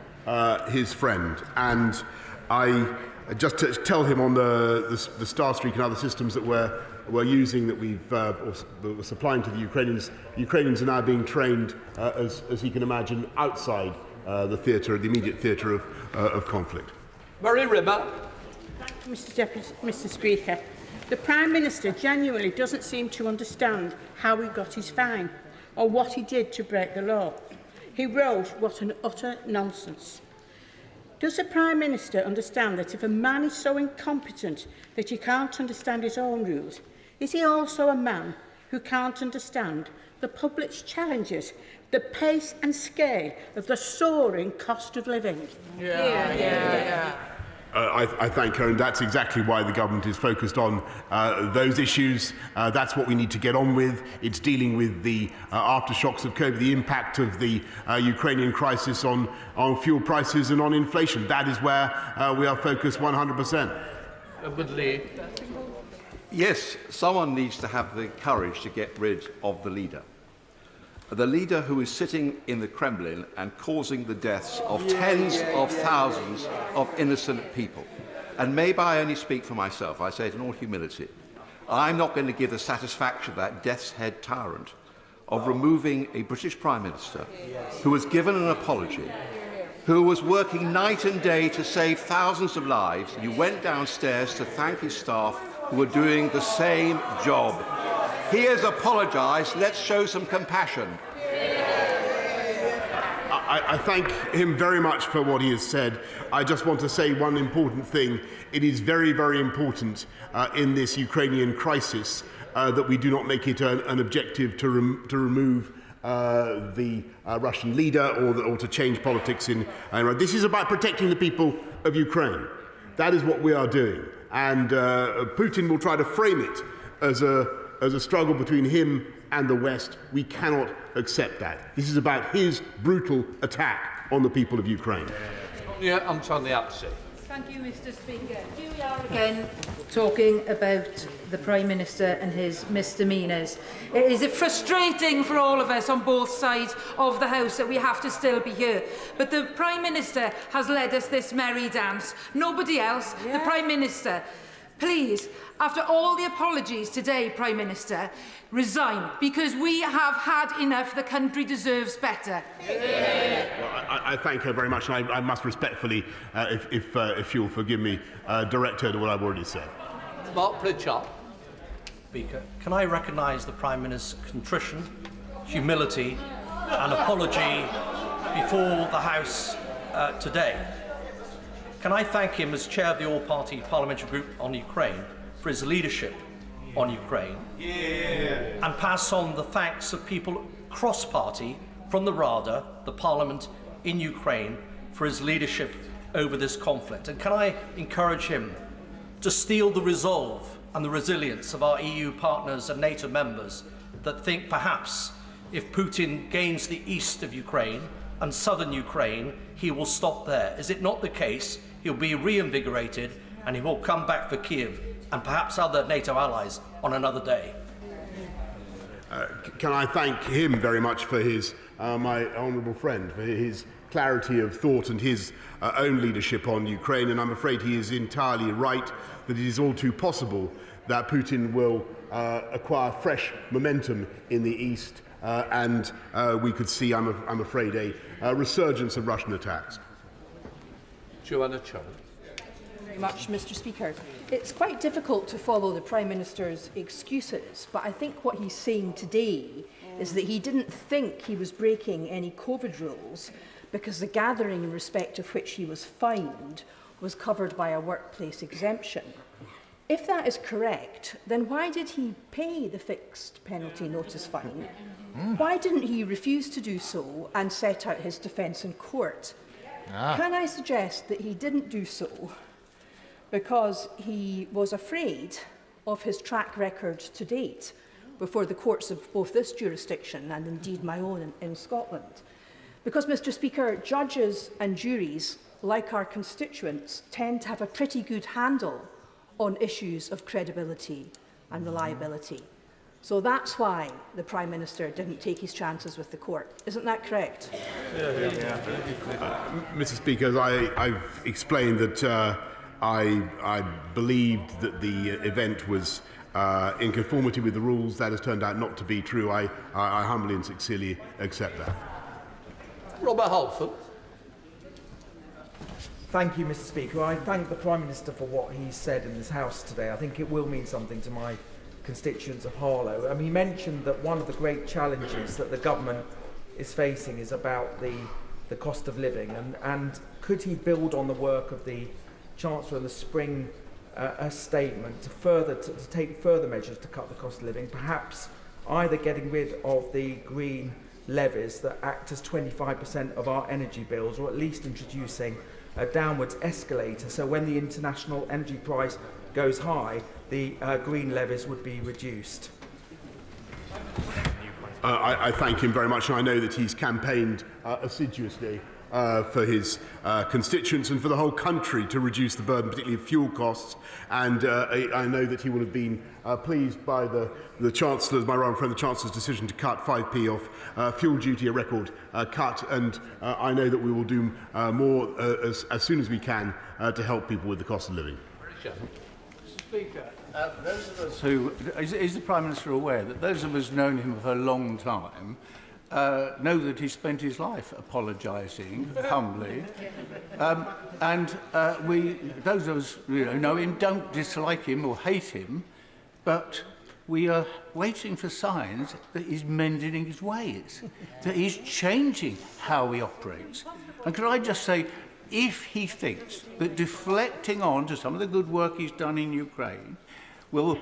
his friend. And I just to tell him on the Star Streak and other systems that we're using, that we're supplying to the Ukrainians. Ukrainians are now being trained, as he can imagine, outside the theatre, the immediate theatre of conflict. Murray Rimmer. Thank you, Mr. Speaker. The Prime Minister genuinely doesn't seem to understand how he got his fine or what he did to break the law. He wrote, "What an utter nonsense." Does the Prime Minister understand that if a man is so incompetent that he can't understand his own rules, is he also a man who can't understand the public's challenges, the pace and scale of the soaring cost of living? I thank her, and that's exactly why the government is focused on those issues. That's what we need to get on with. It's dealing with the aftershocks of COVID, the impact of the Ukrainian crisis on fuel prices and on inflation. That is where we are focused 100%. Yes, someone needs to have the courage to get rid of the leader. The leader who is sitting in the Kremlin and causing the deaths of tens of thousands of innocent people. And maybe I only speak for myself, I say it in all humility. I'm not going to give the satisfaction of that death's head tyrant of removing a British Prime Minister who was given an apology, who was working night and day to save thousands of lives. You went downstairs to thank his staff who were doing the same job. He has apologised. Let's show some compassion. I thank him very much for what he has said. I just want to say one important thing. It is very, very important in this Ukrainian crisis that we do not make it an objective to remove the Russian leader or to change politics in Iran. This is about protecting the people of Ukraine. That is what we are doing. And Putin will try to frame it as a struggle between him and the West. We cannot accept that. This is about his brutal attack on the people of Ukraine. Yeah, I'm on the upset. Thank you, Mr. Speaker. Here we are again talking about the Prime Minister and his misdemeanours. It is frustrating for all of us on both sides of the House that we have to still be here. But the Prime Minister has led us this merry dance. Nobody else. The Prime Minister. Please, after all the apologies today, Prime Minister, resign, because we have had enough. The country deserves better. Well, I thank her very much, and I must respectfully, if you'll forgive me, direct her to what I've already said. Mark Pritchard. Speaker, can I recognise the Prime Minister's contrition, humility and apology before the House today? Can I thank him as chair of the all-party parliamentary group on Ukraine for his leadership on Ukraine, and pass on the thanks of people cross-party from the Rada, the Parliament in Ukraine, for his leadership over this conflict. And can I encourage him to steel the resolve and the resilience of our EU partners and NATO members that think perhaps if Putin gains the east of Ukraine and southern Ukraine, he will stop there. Is it not the case? He'll be reinvigorated and he will come back for Kiev and perhaps other NATO allies on another day. Can I thank him very much for his, my honourable friend, for his clarity of thought and his own leadership on Ukraine, and I'm afraid he is entirely right that it is all too possible that Putin will acquire fresh momentum in the east, and we could see, I'm afraid, a resurgence of Russian attacks. Joanna Cho. Very much, Mr. Speaker. It's quite difficult to follow the Prime Minister's excuses, but I think what he's saying today is that he didn't think he was breaking any COVID rules because the gathering in respect of which he was fined was covered by a workplace exemption. If that is correct, then why did he pay the fixed penalty notice fine? Why didn't he refuse to do so and set out his defence in court? Can I suggest that he didn't do so because he was afraid of his track record to date before the courts of both this jurisdiction and indeed my own in Scotland? Because, Mr. Speaker, judges and juries, like our constituents, tend to have a pretty good handle on issues of credibility and reliability. So that's why the Prime Minister didn't take his chances with the court. Isn't that correct? Mr. Speaker, as I've explained that I believed that the event was in conformity with the rules. That has turned out not to be true. I humbly and sincerely accept that. Robert Halford. Thank you, Mr. Speaker. I thank the Prime Minister for what he said in this House today. I think it will mean something to my constituents of Harlow. He mentioned that one of the great challenges that the government is facing is about the cost of living, and could he build on the work of the Chancellor in the spring statement to take further measures to cut the cost of living, perhaps either getting rid of the green levies that act as 25% of our energy bills, or at least introducing a downwards escalator, so when the international energy price goes high, the green levies would be reduced. I thank him very much, and I know that he's campaigned assiduously for his constituents and for the whole country to reduce the burden, particularly of fuel costs. And I know that he will have been pleased by the Chancellor's, my right friend, the Chancellor's decision to cut 5p off fuel duty, a record cut. And I know that we will do more as soon as we can to help people with the cost of living. Mr. Speaker, those of us who... Is the Prime Minister aware that those of us who've known him for a long time know that he spent his life apologising humbly, and those of us who know him don't dislike him or hate him, but we are waiting for signs that he's mending his ways, that he's changing how he operates. And could I just say, if he thinks that deflecting on to some of the good work he's done in Ukraine will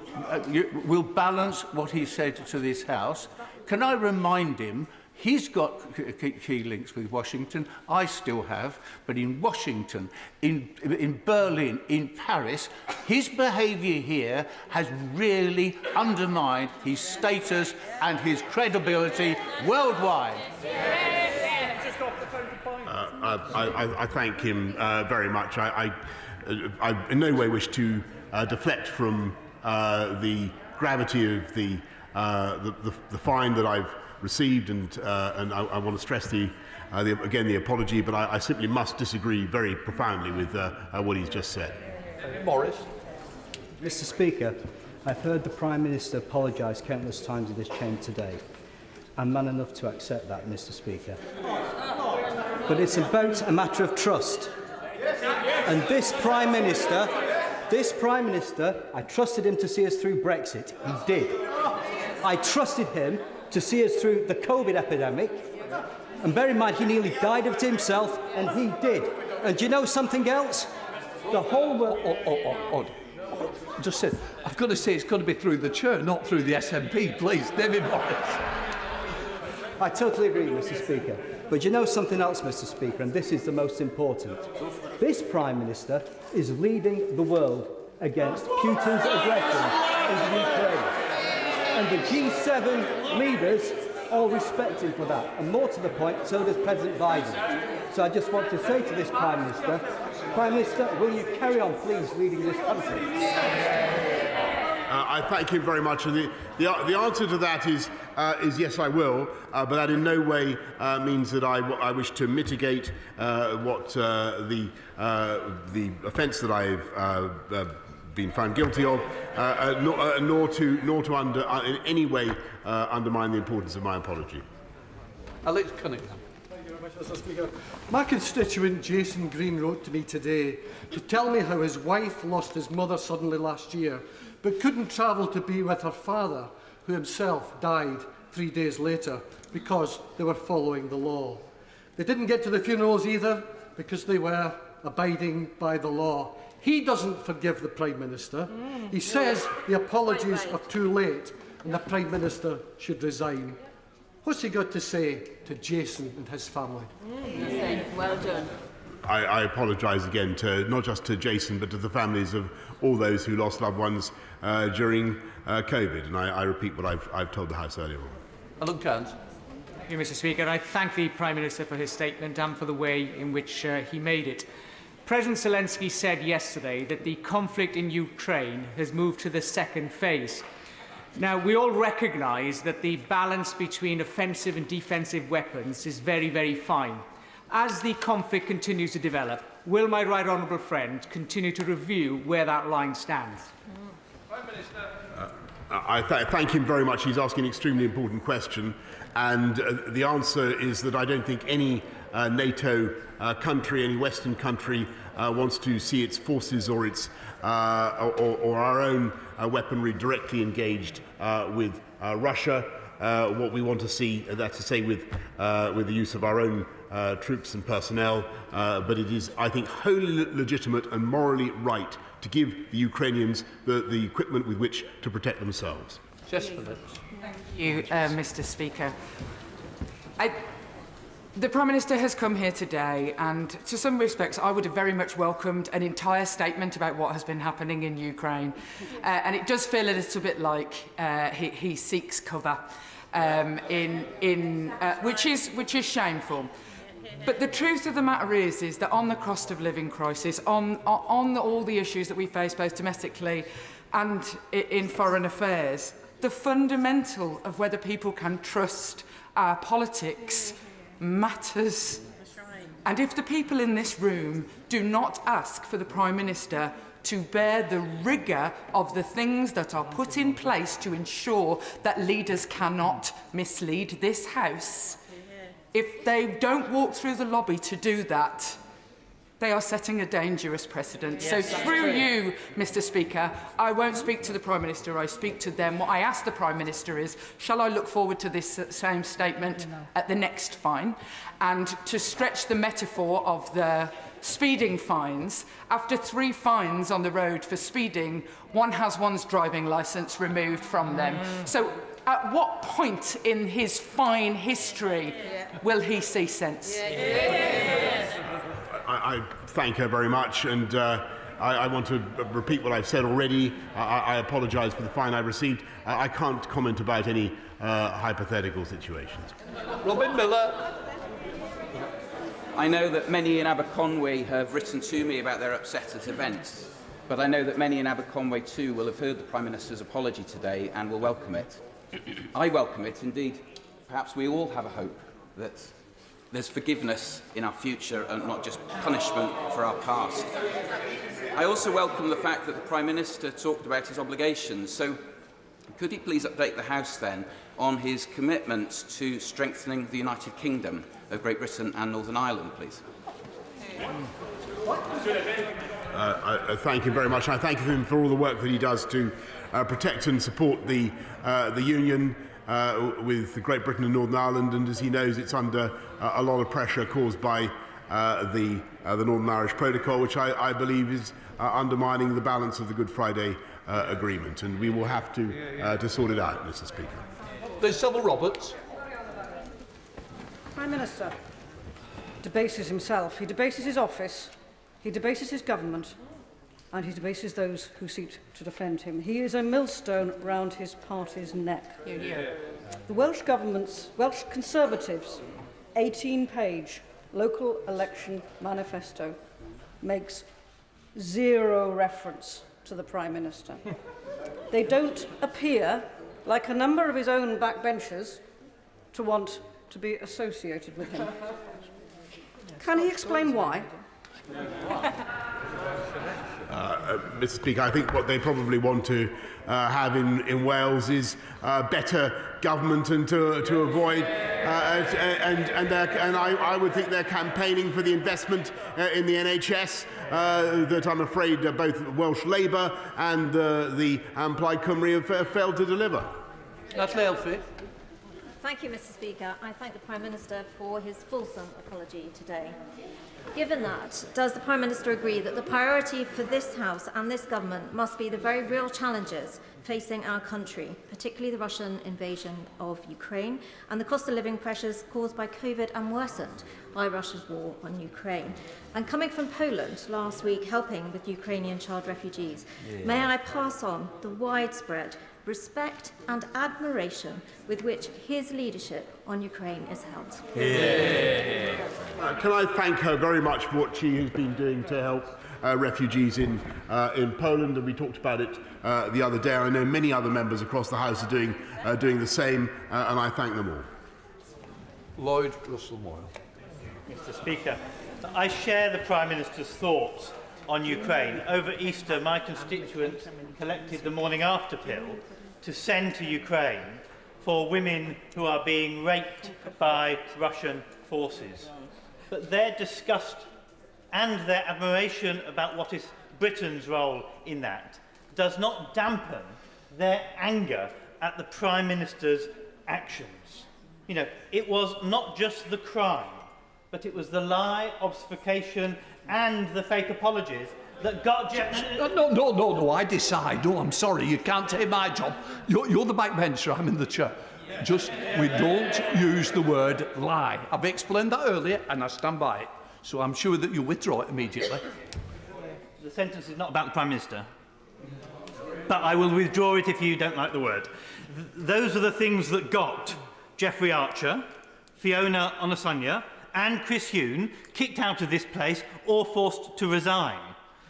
balance what he said to this House, can I remind him he's got key links with Washington. I still have. But in Washington, in Berlin, in Paris, his behaviour here has really undermined his status and his credibility worldwide. I thank him very much. I in no way wish to deflect from the gravity of the fine that I've received, and I want to stress again the apology, but I simply must disagree very profoundly with what he's just said. Boris. Mr. Speaker, I've heard the Prime Minister apologise countless times in this chamber today. I'm man enough to accept that, Mr. Speaker. But it's about a matter of trust. And this Prime Minister, I trusted him to see us through Brexit. He did. I trusted him to see us through the COVID epidemic. And bear in mind, he nearly died of it himself, and he did. And do you know something else? The whole world... Just said, I've got to say it's got to be through the chair, not through the SNP, please. David Morris. I totally agree, Mr. Speaker. But you know something else, Mr. Speaker, and this is the most important. This Prime Minister is leading the world against Putin's aggression in Ukraine. And the G7 leaders all respect him for that. And more to the point, so does President Biden. So I just want to say to this Prime Minister, will you carry on, please, leading this country? I thank him very much. And the answer to that is yes, I will. But that in no way means that I wish to mitigate what the offence that I've been found guilty of, nor to in any way undermine the importance of my apology. Alex Cunningham. Mr. Speaker. My constituent Jason Green wrote to me today to tell me how his wife lost his mother suddenly last year, but couldn't travel to be with her father, who himself died 3 days later because they were following the law. They didn't get to the funerals either because they were abiding by the law. He doesn't forgive the Prime Minister. He says the apologies are too late and the Prime Minister should resign. What's he got to say to Jason and his family? Well done. I apologise again not just to Jason, but to the families of all those who lost loved ones during COVID. And I repeat what I've told the House earlier on. Alan Cairns. Thank you, Mr. Speaker. I thank the Prime Minister for his statement and for the way in which he made it. President Zelensky said yesterday that the conflict in Ukraine has moved to the second phase. Now, we all recognise that the balance between offensive and defensive weapons is very, very fine. As the conflict continues to develop, will my right honourable friend continue to review where that line stands? Prime Minister. I thank him very much. He's asking an extremely important question, and the answer is that I don't think any NATO country, any Western country, wants to see its forces or its or our own weaponry directly engaged with Russia. What we want to see, that's to say, with the use of our own troops and personnel, but it is, I think, wholly legitimate and morally right to give the Ukrainians the equipment with which to protect themselves. Thank you, Mr. Speaker. The Prime Minister has come here today, and to some respects I would have very much welcomed an entire statement about what has been happening in Ukraine, and it does feel a little bit like he seeks cover, which is shameful. But the truth of the matter is that on the cost of living crisis, on all the issues that we face both domestically and in foreign affairs, the fundamental of whether people can trust our politics matters. And if the people in this room do not ask for the Prime Minister to bear the rigour of the things that are put in place to ensure that leaders cannot mislead this House, if they don't walk through the lobby to do that, they are setting a dangerous precedent. Yes, so through you, Mr. Speaker, I won't speak to the Prime Minister, I speak to them. What I ask the Prime Minister is, shall I look forward to this same statement at the next fine? And to stretch the metaphor of the speeding fines, after 3 fines on the road for speeding, one has one's driving licence removed from them. So at what point in his fine history will he see sense? I thank her very much, and I want to repeat what I've said already. I apologise for the fine I received. I can't comment about any hypothetical situations. Robin Miller. I know that many in Aberconwy have written to me about their upset at events, but I know that many in Aberconwy too will have heard the Prime Minister's apology today and will welcome it. I welcome it. Indeed, perhaps we all have a hope that there's forgiveness in our future and not just punishment for our past. I also welcome the fact that the Prime Minister talked about his obligations. So could he please update the House then on his commitment to strengthening the United Kingdom of Great Britain and Northern Ireland, please? I thank him very much. I thank him for all the work that he does to protect and support the Union with Great Britain and Northern Ireland, and as he knows, it's under a lot of pressure caused by the Northern Irish Protocol, which I believe is undermining the balance of the Good Friday Agreement, and we will have to sort it out, Mr. Speaker. There's Civil Roberts. Prime Minister debases himself, he debases his office, he debases his government, and he debases those who seek to defend him. He is a millstone round his party's neck. The Welsh Government's, Welsh Conservatives' 18-page local election manifesto makes zero reference to the Prime Minister. They don't appear, like a number of his own backbenchers, to want to be associated with him. Can he explain why? Mr. Speaker, I think what they probably want to have in Wales is better government and to avoid and I would think they're campaigning for the investment in the NHS that I'm afraid both Welsh Labour and the Plaid Cymru have failed to deliver. Natalie Elphie. Thank you, Mr. Speaker. I thank the Prime Minister for his fulsome apology today. Given that, does the Prime Minister agree that the priority for this House and this government must be the very real challenges facing our country, particularly the Russian invasion of Ukraine and the cost of living pressures caused by COVID and worsened by Russia's war on Ukraine? And coming from Poland last week, helping with Ukrainian child refugees, may I pass on the widespread respect and admiration with which his leadership on Ukraine is held. Can I thank her very much for what she has been doing to help refugees in Poland, and we talked about it the other day. I know many other members across the House are doing the same, and I thank them all. Lloyd Russell-Moyle. Mr. Speaker, I share the Prime Minister's thoughts on Ukraine. Over Easter, my constituents collected the morning after pill to send to Ukraine for women who are being raped by Russian forces. But their disgust and their admiration about what is Britain's role in that does not dampen their anger at the Prime Minister's actions. You know, it was not just the crime, but it was the lie, obfuscation and the fake apologies that got... No, I decide. Oh, I'm sorry, you can't take my job. You're the backbencher, I'm in the chair. Just, we don't use the word lie. I've explained that earlier, and I stand by it. So I'm sure that you'll withdraw it immediately. The sentence is not about the Prime Minister, but I will withdraw it if you don't like the word. Those are the things that got Jeffrey Archer, Fiona Onasanya and Chris Huhne kicked out of this place or forced to resign.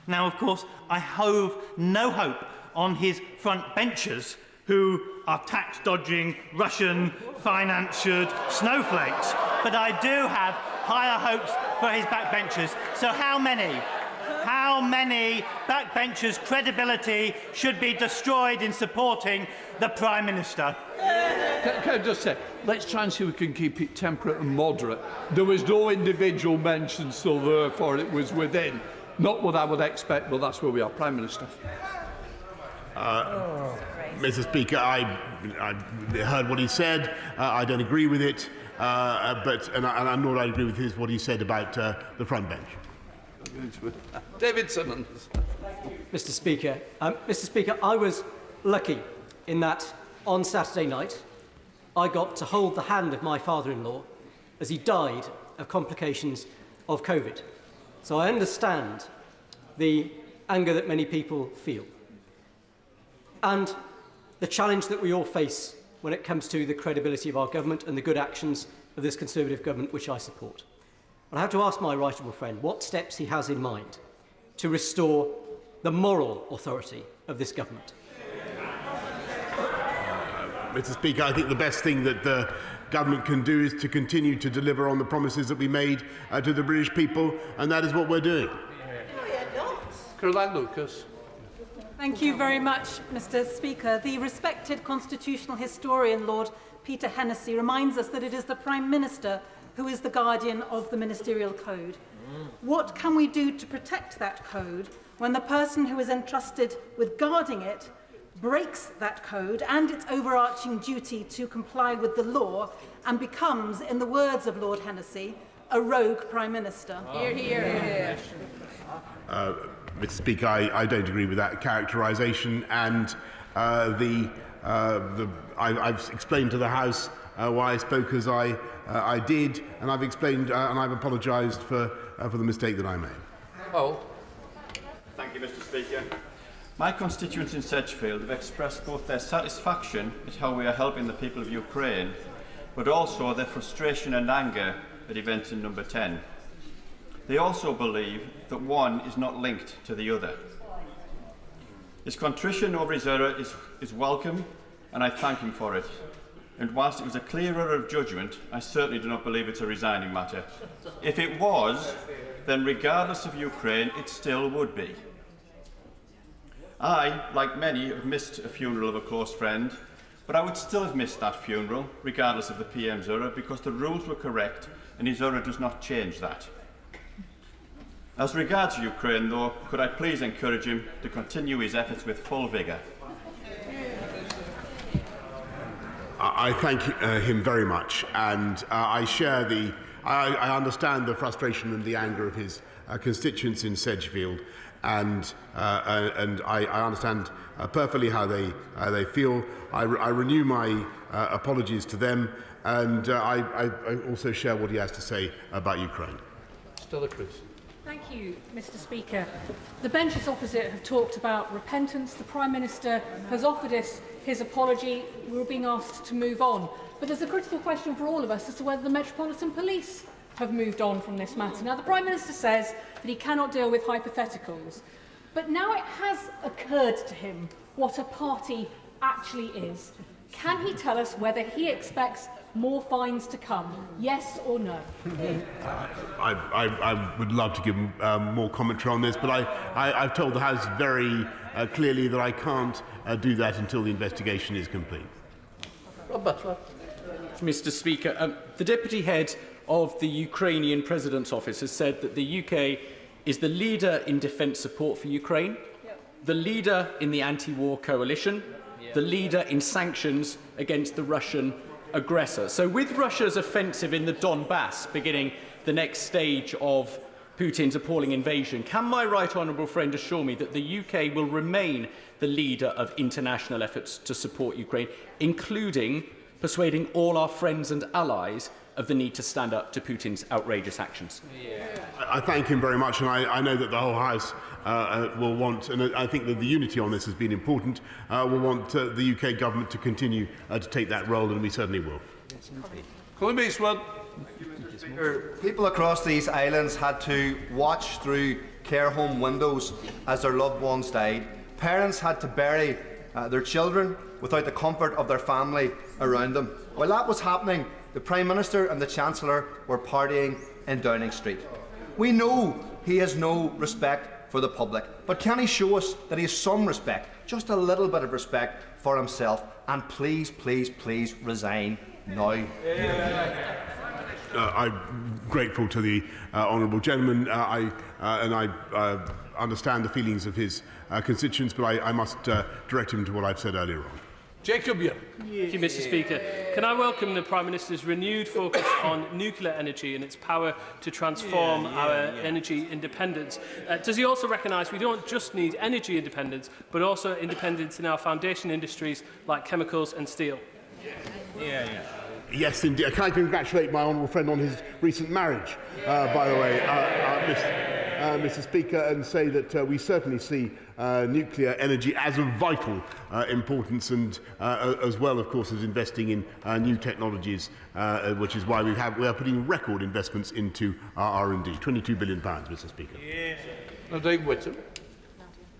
Now, of course, I have no hope on his front benchers who are tax-dodging, Russian-financed snowflakes, but I do have higher hopes for his backbenchers. So how many backbenchers' credibility should be destroyed in supporting the Prime Minister? Can I just say, let's try and see if we can keep it temperate and moderate. There was no individual mention, so therefore it was within. Not what I would expect, but that's where we are. Prime Minister. Mr. Speaker, I heard what he said. I don't agree with it, and nor do I agree with what he said about the front bench. David Simmons. Mr. Speaker, I was lucky in that on Saturday night I got to hold the hand of my father-in-law as he died of complications of COVID. So I understand the anger that many people feel and the challenge that we all face when it comes to the credibility of our government and the good actions of this Conservative government, which I support. And I have to ask my right honourable friend what steps he has in mind to restore the moral authority of this government. Mr. Speaker, I think the best thing that the government can do is to continue to deliver on the promises that we made to the British people, and that is what we're doing. Caroline Lucas. Thank you very much, Mr. Speaker. The respected constitutional historian, Lord Peter Hennessy, reminds us that it is the Prime Minister who is the guardian of the ministerial code. What can we do to protect that code when the person who is entrusted with guarding it breaks that code and its overarching duty to comply with the law and becomes, in the words of Lord Hennessy, a rogue Prime Minister? Hear, hear. Mr. Speaker, I don't agree with that characterisation, and I've explained to the House why I spoke as I did, and I've explained and I've apologised for the mistake that I made. Oh. Thank you, Mr. Speaker. My constituents in Sedgefield have expressed both their satisfaction at how we are helping the people of Ukraine, but also their frustration and anger at events in Number 10. They also believe that one is not linked to the other. His contrition over his error is welcome, and I thank him for it. And whilst it was a clear error of judgment, I certainly do not believe it's a resigning matter. If it was, then regardless of Ukraine, it still would be. I, like many, have missed a funeral of a close friend, but I would still have missed that funeral, regardless of the PM's error, because the rules were correct and his error does not change that. As regards Ukraine, though, could I please encourage him to continue his efforts with full vigour? I thank him very much, and I share I understand the frustration and the anger of his constituents in Sedgefield, and I understand perfectly how they feel. I renew my apologies to them, and I also share what he has to say about Ukraine. Stella Chris. Thank you, Mr. Speaker. The benches opposite have talked about repentance. The Prime Minister has offered us his apology. We're being asked to move on. But there's a critical question for all of us as to whether the Metropolitan Police have moved on from this matter. Now, the Prime Minister says that he cannot deal with hypotheticals, but now it has occurred to him what a party actually is. Can he tell us whether he expects more fines to come, yes or no? I would love to give more commentary on this, but I've told the House very clearly that I can't do that until the investigation is complete. Rob Butler. Mr. Speaker, the Deputy Head of the Ukrainian President's Office has said that the UK is the leader in defence support for Ukraine, the leader in the anti-war coalition, the leader in sanctions against the Russian aggressor. So with Russia's offensive in the Donbass beginning the next stage of Putin's appalling invasion, can my right honourable friend assure me that the UK will remain the leader of international efforts to support Ukraine, including persuading all our friends and allies of the need to stand up to Putin's outrageous actions? I thank him very much, and I know that the whole House will want, and I think that the unity on this has been important, will want the UK government to continue to take that role, and we certainly will. People across these islands had to watch through care home windows as their loved ones died. Parents had to bury their children without the comfort of their family around them. While that was happening, the Prime Minister and the Chancellor were partying in Downing Street. We know he has no respect for the public, but can he show us that he has some respect, just a little bit of respect for himself, and please, please, please resign now. I'm grateful to the honourable gentleman, and I understand the feelings of his constituents, but I must direct him to what I've said earlier on. Jacob Young. Thank you, Mr. Speaker. Can I welcome the Prime Minister's renewed focus on nuclear energy and its power to transform our energy independence? Does he also recognise we don't just need energy independence, but also independence in our foundation industries like chemicals and steel? Yes, indeed. Can I congratulate my honourable friend on his recent marriage, by the way, Mr. Speaker, and say that we certainly see nuclear energy as of vital importance, and as well, of course, as investing in new technologies, which is why we are putting record investments into our R&D. £22 billion, Mr. Speaker. Nadine Whittam.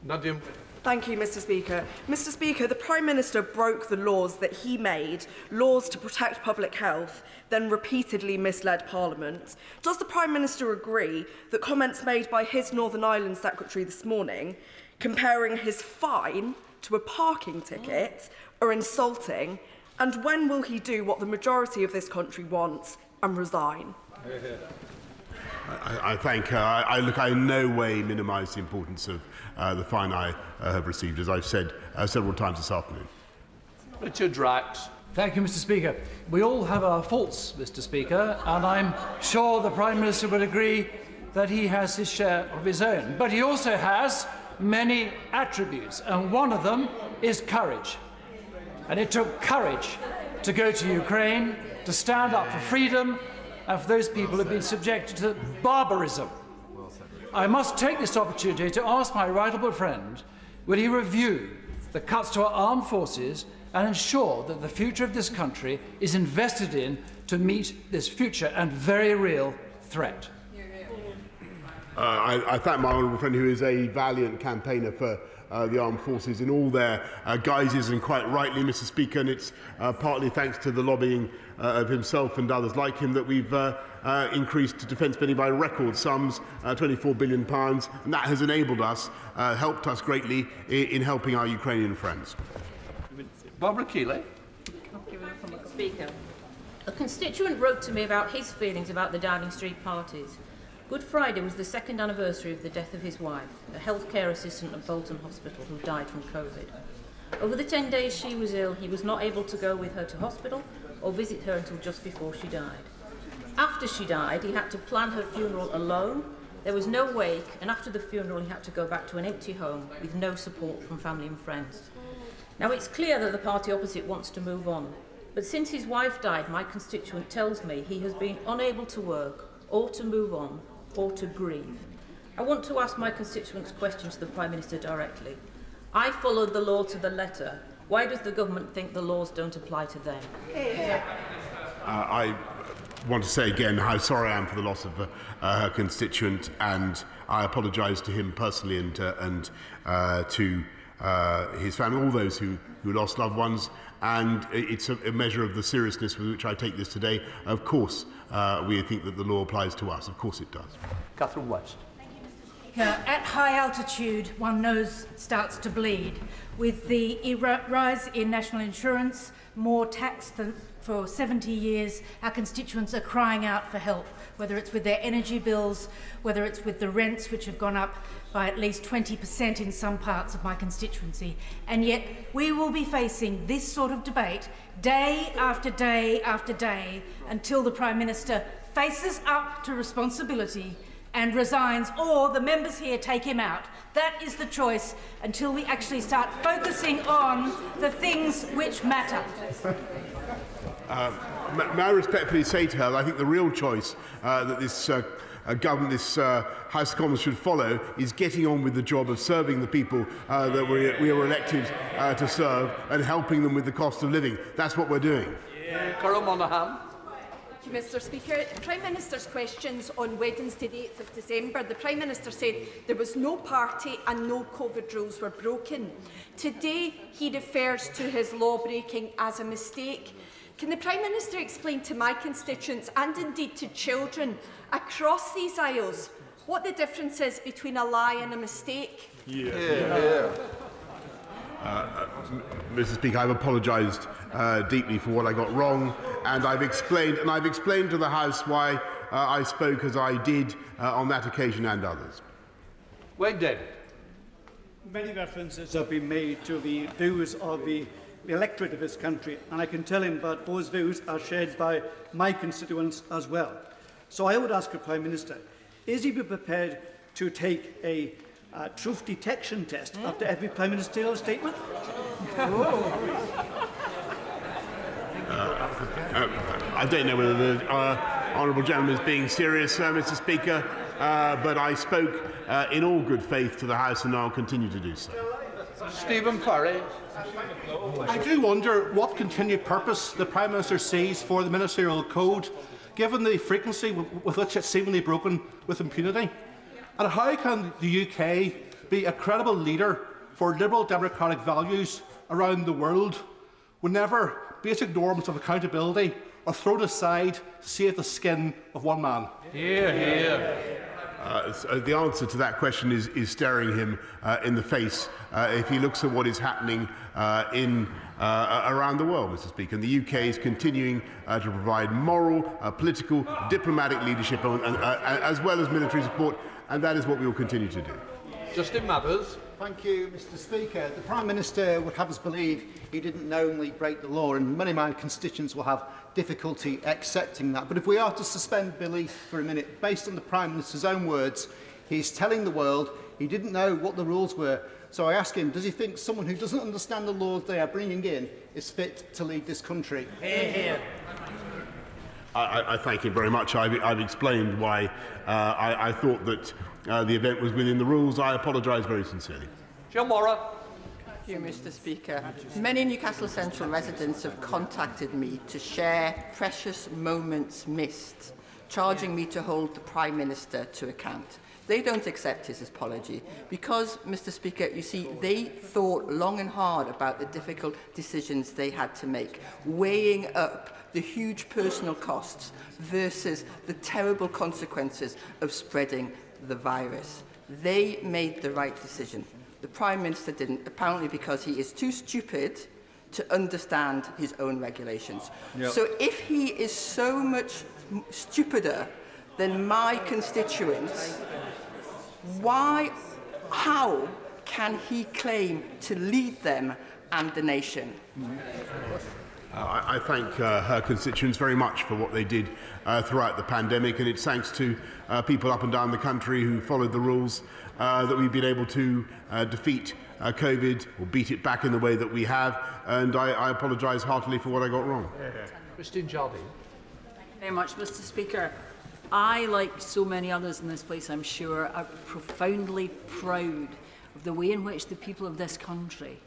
Nadine. Thank you, Mr. Speaker. Mr. Speaker, the Prime Minister broke the laws that he made, laws to protect public health, then repeatedly misled Parliament. Does the Prime Minister agree that comments made by his Northern Ireland Secretary this morning, comparing his fine to a parking ticket, are insulting? And when will he do what the majority of this country wants and resign? I thank her. I in no way minimise the importance of the fine I have received, as I've said several times this afternoon. Richard Drax. Thank you, Mr. Speaker. We all have our faults, Mr. Speaker, and I'm sure the Prime Minister would agree that he has his share of his own. But he also has many attributes, and one of them is courage. And it took courage to go to Ukraine, to stand up for freedom, and for those people who have been subjected to barbarism. I must take this opportunity to ask my right honourable friend, will he review the cuts to our armed forces and ensure that the future of this country is invested in to meet this future and very real threat? I thank my honourable friend, who is a valiant campaigner for the armed forces in all their guises, and quite rightly, Mr. Speaker, and it's partly thanks to the lobbying of himself and others like him that we've increased defence spending by record sums, £24 billion, and that has enabled us, helped us greatly in helping our Ukrainian friends. Barbara Keeley. Speaker, a constituent wrote to me about his feelings about the Downing Street parties. Good Friday was the second anniversary of the death of his wife, a healthcare assistant at Bolton Hospital who died from COVID. Over the 10 days she was ill, he was not able to go with her to hospital or visit her until just before she died. After she died, he had to plan her funeral alone. There was no wake, and after the funeral he had to go back to an empty home with no support from family and friends. Now, it's clear that the party opposite wants to move on, but since his wife died, my constituent tells me he has been unable to work or to move on or to grieve. I want to ask my constituents questions to the Prime Minister directly. I followed the law to the letter. Why does the government think the laws don't apply to them? I want to say again how sorry I am for the loss of her constituent, and I apologise to him personally and to his family, all those who lost loved ones. And it's a measure of the seriousness with which I take this today. Of course, we think that the law applies to us. Of course it does. Catherine West. At high altitude, one nose starts to bleed. With the rise in national insurance, more tax than for 70 years, our constituents are crying out for help, whether it's with their energy bills, whether it's with the rents, which have gone up by at least 20% in some parts of my constituency. And yet we will be facing this sort of debate day after day after day until the Prime Minister faces up to responsibility and resigns, or the members here take him out. That is the choice until we actually start focusing on the things which matter. May I respectfully say to her, I think the real choice that this government, this House of Commons should follow is getting on with the job of serving the people that we were elected to serve and helping them with the cost of living. That's what we're doing. Carol Monaghan. Thank you, Mr. Speaker. The Prime Minister's questions on Wednesday, the 8th of December, the Prime Minister said there was no party and no COVID rules were broken. Today, he refers to his law-breaking as a mistake. Can the Prime Minister explain to my constituents, and indeed to children across these aisles, what the difference is between a lie and a mistake? Mr. Speaker, I've apologised deeply for what I got wrong, and I've explained to the House why I spoke as I did on that occasion and others. Wayne David. Many references have been made to the views of the electorate of this country, and I can tell him that those views are shared by my constituents as well. So I would ask the Prime Minister, is he prepared to take a truth detection test after every Prime Ministerial statement? I don't know whether the honourable gentleman is being serious, Mr. Speaker, but I spoke in all good faith to the House, and I'll continue to do so. Stephen Farry. I do wonder what continued purpose the Prime Minister sees for the Ministerial Code, given the frequency with which it's seemingly broken with impunity. And how can the UK be a credible leader for liberal democratic values around the world whenever basic norms of accountability are thrown aside to save the skin of one man? The answer to that question is staring him in the face if he looks at what is happening around the world, Mr. Speaker. And the UK is continuing to provide moral, political, diplomatic leadership as well as military support, and that is what we will continue to do. Justin Mathers. Thank you, Mr. Speaker. The Prime Minister would have us believe he didn't knowingly break the law, and many of my constituents will have difficulty accepting that. But if we are to suspend belief for a minute, based on the Prime Minister's own words, he's telling the world he didn't know what the rules were. So I ask him, does he think someone who doesn't understand the laws they are bringing in is fit to lead this country? I thank him very much. I've explained why I thought that the event was within the rules. I apologise very sincerely. John Morrow. Thank you, Mr. Speaker. Many Newcastle Central residents have contacted me to share precious moments missed, charging me to hold the Prime Minister to account. They don't accept his apology because, Mr. Speaker, you see, they thought long and hard about the difficult decisions they had to make, weighing up the huge personal costs versus the terrible consequences of spreading the virus. They made the right decision. The Prime Minister didn't, apparently because he is too stupid to understand his own regulations. Yep. So if he is so much stupider than my constituents, how can he claim to lead them and the nation? I thank her constituents very much for what they did throughout the pandemic, and it's thanks to people up and down the country who followed the rules that we've been able to defeat COVID, or beat it back in the way that we have, and I apologise heartily for what I got wrong. Christine Jardine. Thank you very much, Mr. Speaker. I, like so many others in this place, I'm sure, are profoundly proud of the way in which the people of this country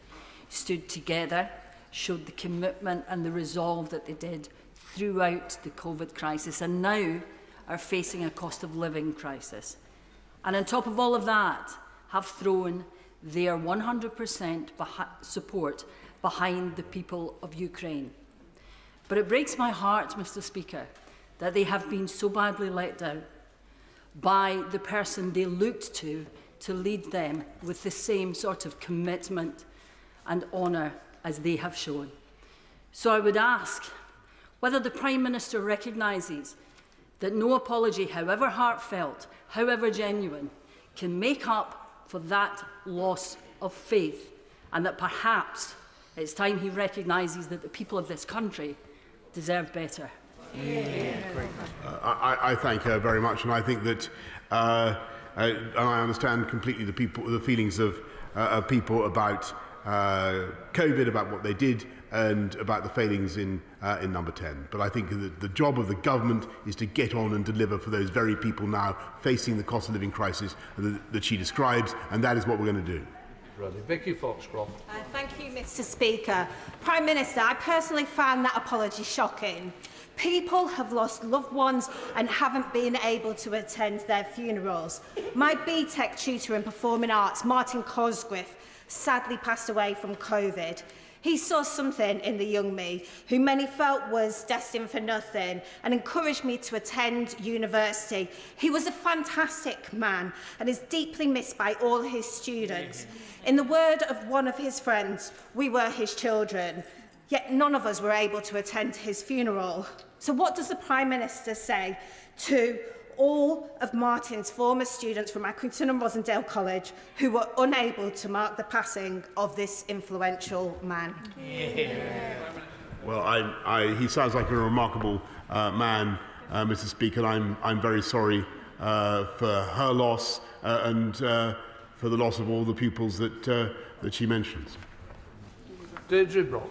stood together, showed the commitment and the resolve that they did throughout the COVID crisis and now are facing a cost of living crisis. And on top of all of that, have thrown their 100% support behind the people of Ukraine. But it breaks my heart, Mr. Speaker, that they have been so badly let down by the person they looked to lead them with the same sort of commitment and honour as they have shown. So I would ask whether the Prime Minister recognises that no apology, however heartfelt, however genuine, can make up for that loss of faith, and that perhaps it's time he recognises that the people of this country deserve better. I thank her very much, and I think that, and I understand completely the feelings of people about COVID, about what they did, and about the failings in Number 10. But I think that the job of the government is to get on and deliver for those very people now facing the cost of living crisis that she describes, and that is what we're going to do. Vicky Foxcroft. Thank you, Mr. Speaker. Prime Minister, I personally found that apology shocking. People have lost loved ones and haven't been able to attend their funerals. My BTEC tutor in performing arts, Martin Cosgrave, sadly passed away from COVID. He saw something in the young me, who many felt was destined for nothing, and encouraged me to attend university. He was a fantastic man and is deeply missed by all his students. In the word of one of his friends, we were his children, yet none of us were able to attend his funeral. So what does the Prime Minister say to all of Martin's former students from Accrington and Rosendale College who were unable to mark the passing of this influential man? Well, he sounds like a remarkable man, Mr. Speaker, and I'm very sorry for her loss and for the loss of all the pupils that she mentions. Deirdre Brock.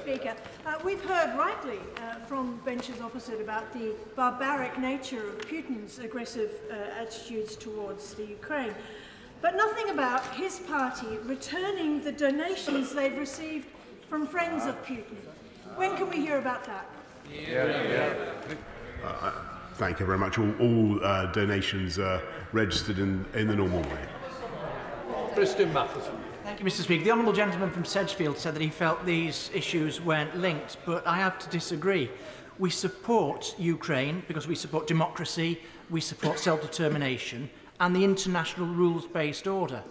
Speaker, we've heard rightly from benches opposite about the barbaric nature of Putin's aggressive attitudes towards the Ukraine, but nothing about his party returning the donations they've received from friends of Putin. When can we hear about that? Thank you very much. All donations are registered in the normal way. Christian Matheson. Thank you, Mr. Speaker. The honourable gentleman from Sedgefield said that he felt these issues weren't linked, but I have to disagree. We support Ukraine because we support democracy, we support self-determination and the international rules-based order.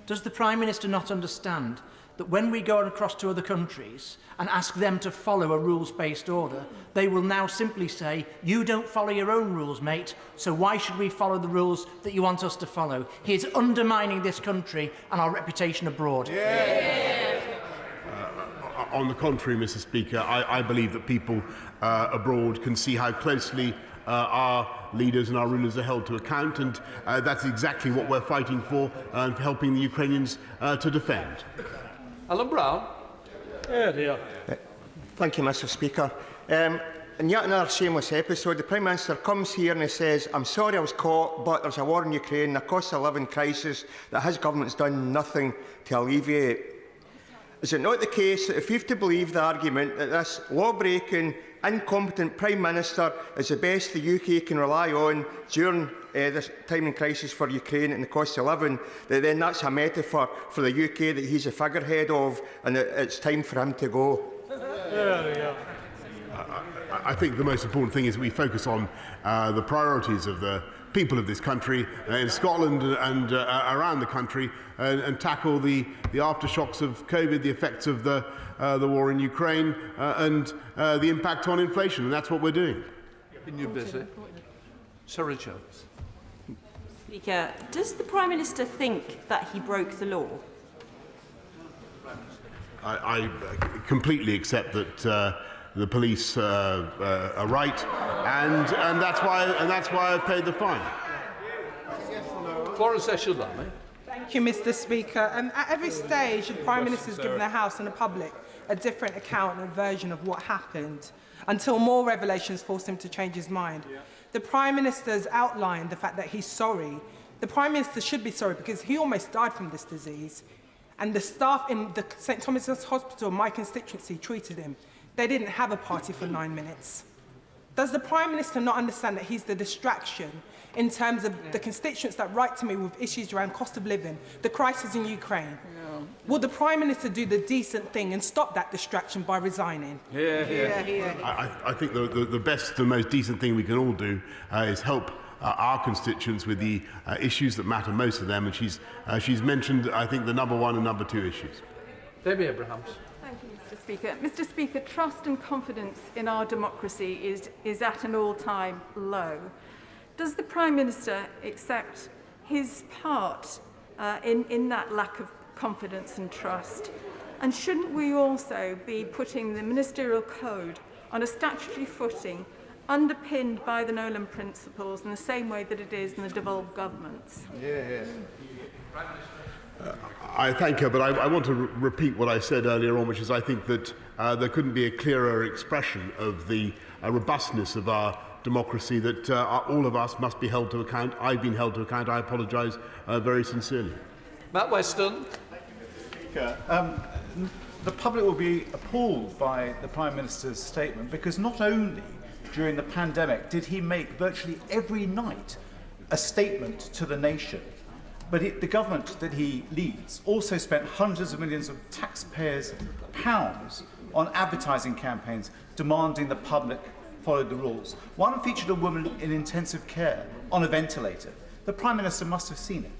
Does the Prime Minister not understand that when we go across to other countries and ask them to follow a rules-based order, they will now simply say, you don't follow your own rules, mate, so why should we follow the rules that you want us to follow? He is undermining this country and our reputation abroad. On the contrary, Mr. Speaker, I believe that people abroad can see how closely our leaders and our rulers are held to account, and that's exactly what we're fighting for and helping the Ukrainians to defend. Alan Brown. Thank you, Mr. Speaker. In yet another shameless episode, the Prime Minister comes here and he says, I'm sorry I was caught, but there's a war in Ukraine, a cost of living crisis that his government's done nothing to alleviate. Is it not the case that if you've to believe the argument that this law-breaking, incompetent Prime Minister is the best the UK can rely on during this time in crisis for Ukraine and the cost of living, that then that's a metaphor for the UK that he's a figurehead of and that it's time for him to go? I think the most important thing is we focus on the priorities of the people of this country, in Scotland and around the country, and tackle the aftershocks of COVID, the effects of the war in Ukraine, and the impact on inflation, and that's what we're doing. You're busy. Sarah Jones. Speaker, does the Prime Minister think that he broke the law? I completely accept that the police are right, and that's why I paid the fine. Florence Eshelami. Thank you, Mr. Speaker. At every stage, the Prime Minister has given the House and the public a different account and version of what happened, until more revelations forced him to change his mind. The Prime Minister has outlined the fact that he's sorry. The Prime Minister should be sorry because he almost died from this disease, and the staff in the St Thomas's Hospital, my constituency, treated him. They didn't have a party for 9 minutes. Does the Prime Minister not understand that he's the distraction in terms of the constituents that write to me with issues around cost of living, the crisis in Ukraine? Yeah. Will the Prime Minister do the decent thing and stop that distraction by resigning? I think the best and most decent thing we can all do is help our constituents with the issues that matter most to them, and she's mentioned, I think, the number 1 and number 2 issues. Debbie Abrahams. Thank you, Mr. Speaker. Mr. Speaker, trust and confidence in our democracy is at an all-time low. Does the Prime Minister accept his part in that lack of confidence and trust? And shouldn't we also be putting the ministerial code on a statutory footing underpinned by the Nolan principles in the same way that it is in the devolved governments? I thank her, but I want to repeat what I said earlier on, which is I think that there couldn't be a clearer expression of the robustness of our democracy, that all of us must be held to account. I've been held to account. I apologise very sincerely. Matt Weston. The public will be appalled by the Prime Minister's statement, because not only during the pandemic did he make virtually every night a statement to the nation, but the government that he leads also spent hundreds of millions of taxpayers' pounds on advertising campaigns demanding the public follow the rules. One featured a woman in intensive care on a ventilator. The Prime Minister must have seen it.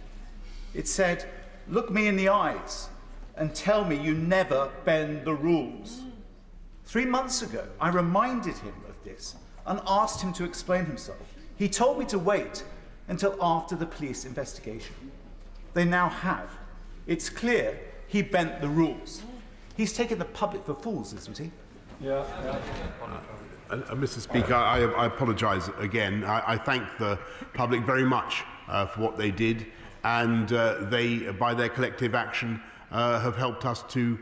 It said, "Look me in the eyes and tell me you never bend the rules." 3 months ago, I reminded him of this and asked him to explain himself. He told me to wait until after the police investigation. They now have. It's clear he bent the rules. He's taken the public for fools, isn't he? Mr. Speaker, I apologise again. I thank the public very much for what they did, and they, by their collective action, have helped us to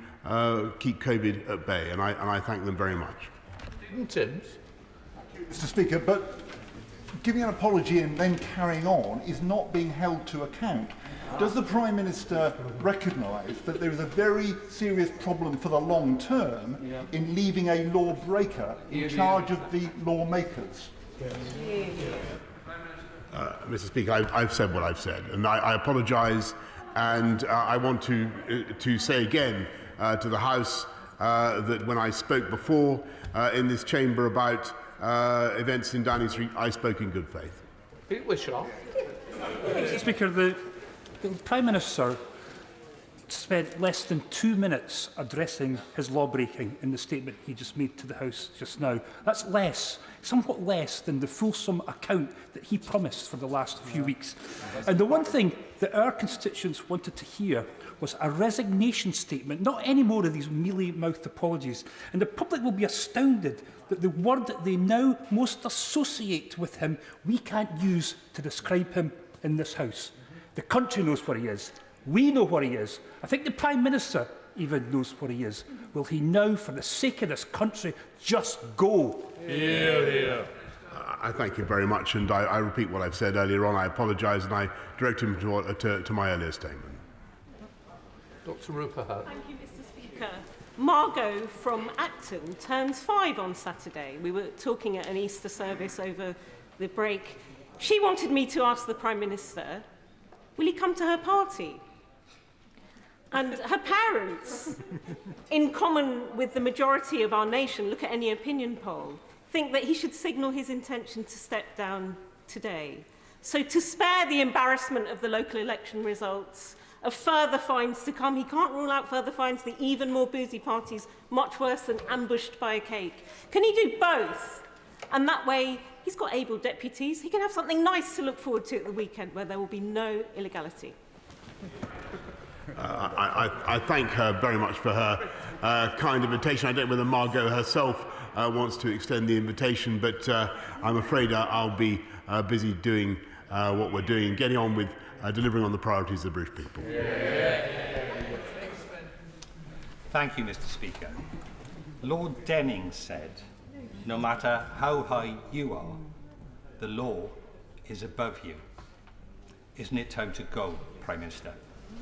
keep COVID at bay, and I thank them very much. Timms. Mr. Speaker, but giving an apology and then carrying on is not being held to account. Does the Prime Minister recognise that there is a very serious problem for the long term in leaving a lawbreaker in charge of the lawmakers? Mr. Speaker, I've said what I've said, and I apologise, and I want to say again to the House that when I spoke before in this chamber about events in Downing Street, I spoke in good faith. Pete Wishaw. Mr. Speaker, the Prime Minister spent less than 2 minutes addressing his law-breaking in the statement he just made to the House just now. That's less, somewhat less than the fulsome account that he promised for the last few weeks. And the one thing that our constituents wanted to hear was a resignation statement, not any more of these mealy-mouthed apologies. And the public will be astounded that the word that they now most associate with him, we can't use to describe him in this House. The country knows where he is. We know where he is. I think the Prime Minister even knows where he is. Will he now, for the sake of this country, just go? I thank you very much, and I repeat what I've said earlier on. I apologise, and I direct him to my earlier statement. Dr. Ruperhat. Thank you, Mr. Speaker. Margot from Acton turns 5 on Saturday. We were talking at an Easter service over the break. She wanted me to ask the Prime Minister, will he come to her party? And her parents, in common with the majority of our nation, look at any opinion poll, think that he should signal his intention to step down today. So to spare the embarrassment of the local election results, of further fines to come, he can't rule out further fines, the even more boozy parties, much worse than ambushed by a cake. Can he do both? And that way, he's got able deputies. He can have something nice to look forward to at the weekend where there will be no illegality. I thank her very much for her kind invitation. I don't know whether Margot herself wants to extend the invitation, but I'm afraid I'll be busy doing what we're doing, getting on with delivering on the priorities of the British people. Thank you, Mr. Speaker. Lord Denning said, no matter how high you are, the law is above you. Isn't it time to go, Prime Minister?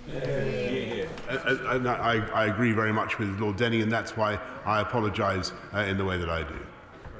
And I agree very much with Lord Denning, and that's why I apologise in the way that I do.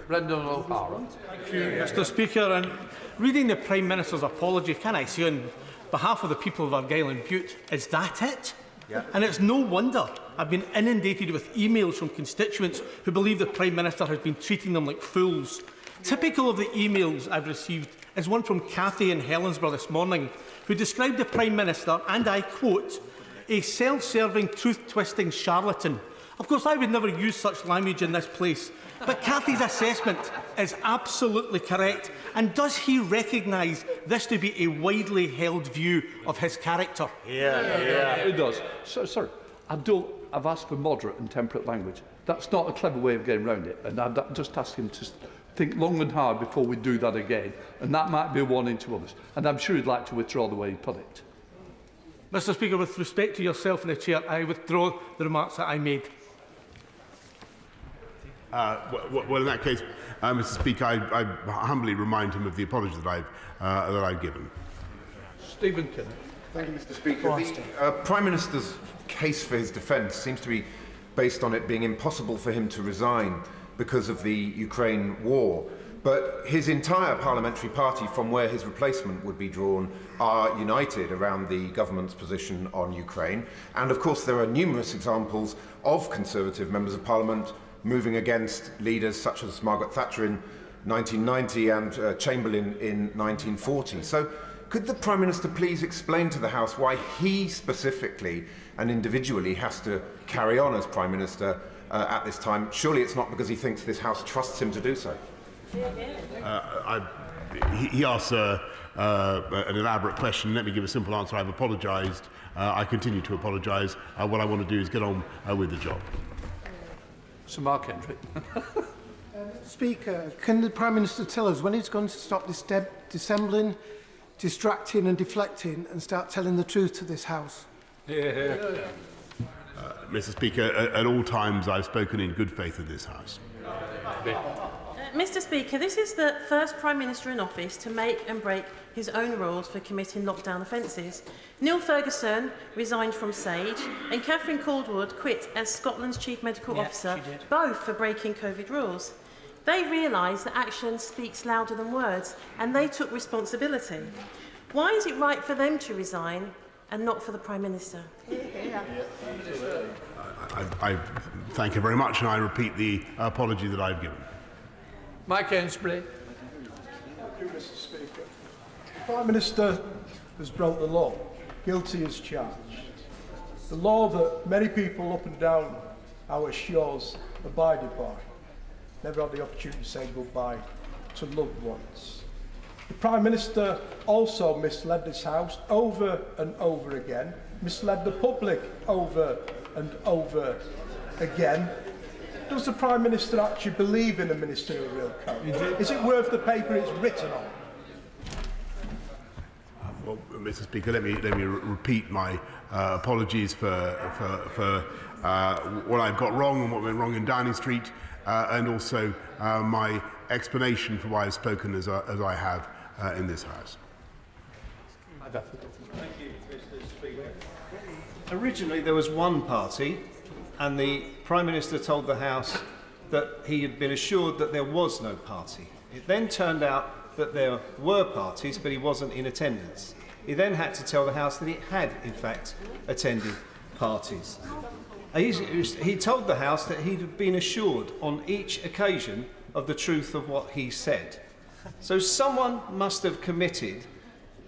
Brendan O'Hara. Thank you, Mr. Speaker. And reading the Prime Minister's apology, can I say on behalf of the people of Argyll and Bute, is that it? Yeah. And it's no wonder I've been inundated with emails from constituents who believe the Prime Minister has been treating them like fools. Typical of the emails I've received is one from Cathy in Helensburgh this morning, who described the Prime Minister, and I quote, a self-serving, truth-twisting charlatan. Of course, I would never use such language in this place, but Cathy's assessment is absolutely correct. And does he recognise this to be a widely held view of his character? Yeah. It does. Sorry, I've asked for moderate and temperate language. That's not a clever way of getting around it, and I've just asked him to think long and hard before we do that again, and that might be a warning to others. And I'm sure he'd like to withdraw the way he put it. Mr. Speaker, with respect to yourself and the Chair, I withdraw the remarks that I made. Well, in that case, Mr. Speaker, I humbly remind him of the apology that I've given. Stephen Kinnock. Thank you, Mr. Speaker. The Prime Minister's case for his defence seems to be based on it being impossible for him to resign because of the Ukraine war. But his entire parliamentary party, from where his replacement would be drawn, are united around the government's position on Ukraine. And of course, there are numerous examples of Conservative members of Parliament moving against leaders such as Margaret Thatcher in 1990 and Chamberlain in 1940. So could the Prime Minister please explain to the House why he specifically and individually has to carry on as Prime Minister at this time? Surely it's not because he thinks this House trusts him to do so. He asked an elaborate question. Let me give a simple answer. I've apologised. I continue to apologise. What I want to do is get on with the job. Sir Mark Hendry. Speaker, can the Prime Minister tell us when he's going to stop dissembling, distracting and deflecting and start telling the truth to this House? Mr. Speaker, at all times I've spoken in good faith of this House. Mr. Speaker, this is the first Prime Minister in office to make and break his own rules for committing lockdown offences. Neil Ferguson resigned from SAGE and Catherine Caldwood quit as Scotland's Chief Medical Officer, both for breaking COVID rules. They realised that action speaks louder than words and they took responsibility. Why is it right for them to resign and not for the Prime Minister? I thank you very much, and I repeat the apology that I've given. Mike Ainsbury. Thank you, Mr. Speaker. The Prime Minister has broke the law, guilty as charged. The law that many people up and down our shores abided by, never had the opportunity to say goodbye to loved ones. The Prime Minister also misled this House over and over again, misled the public over and over again. Does the Prime Minister actually believe in a ministerial code? Is it worth the paper it's written on? Well, Mr. Speaker, let me repeat my apologies for what I've got wrong and what went wrong in Downing Street, and also my explanation for why I've spoken as I have in this House. Thank you, Mr. Speaker. Originally, there was one party, and the Prime Minister told the House that he had been assured that there was no party. It then turned out that there were parties, but he wasn't in attendance. He then had to tell the House that he had, in fact, attended parties. He told the House that he'd been assured on each occasion of the truth of what he said. So someone must have committed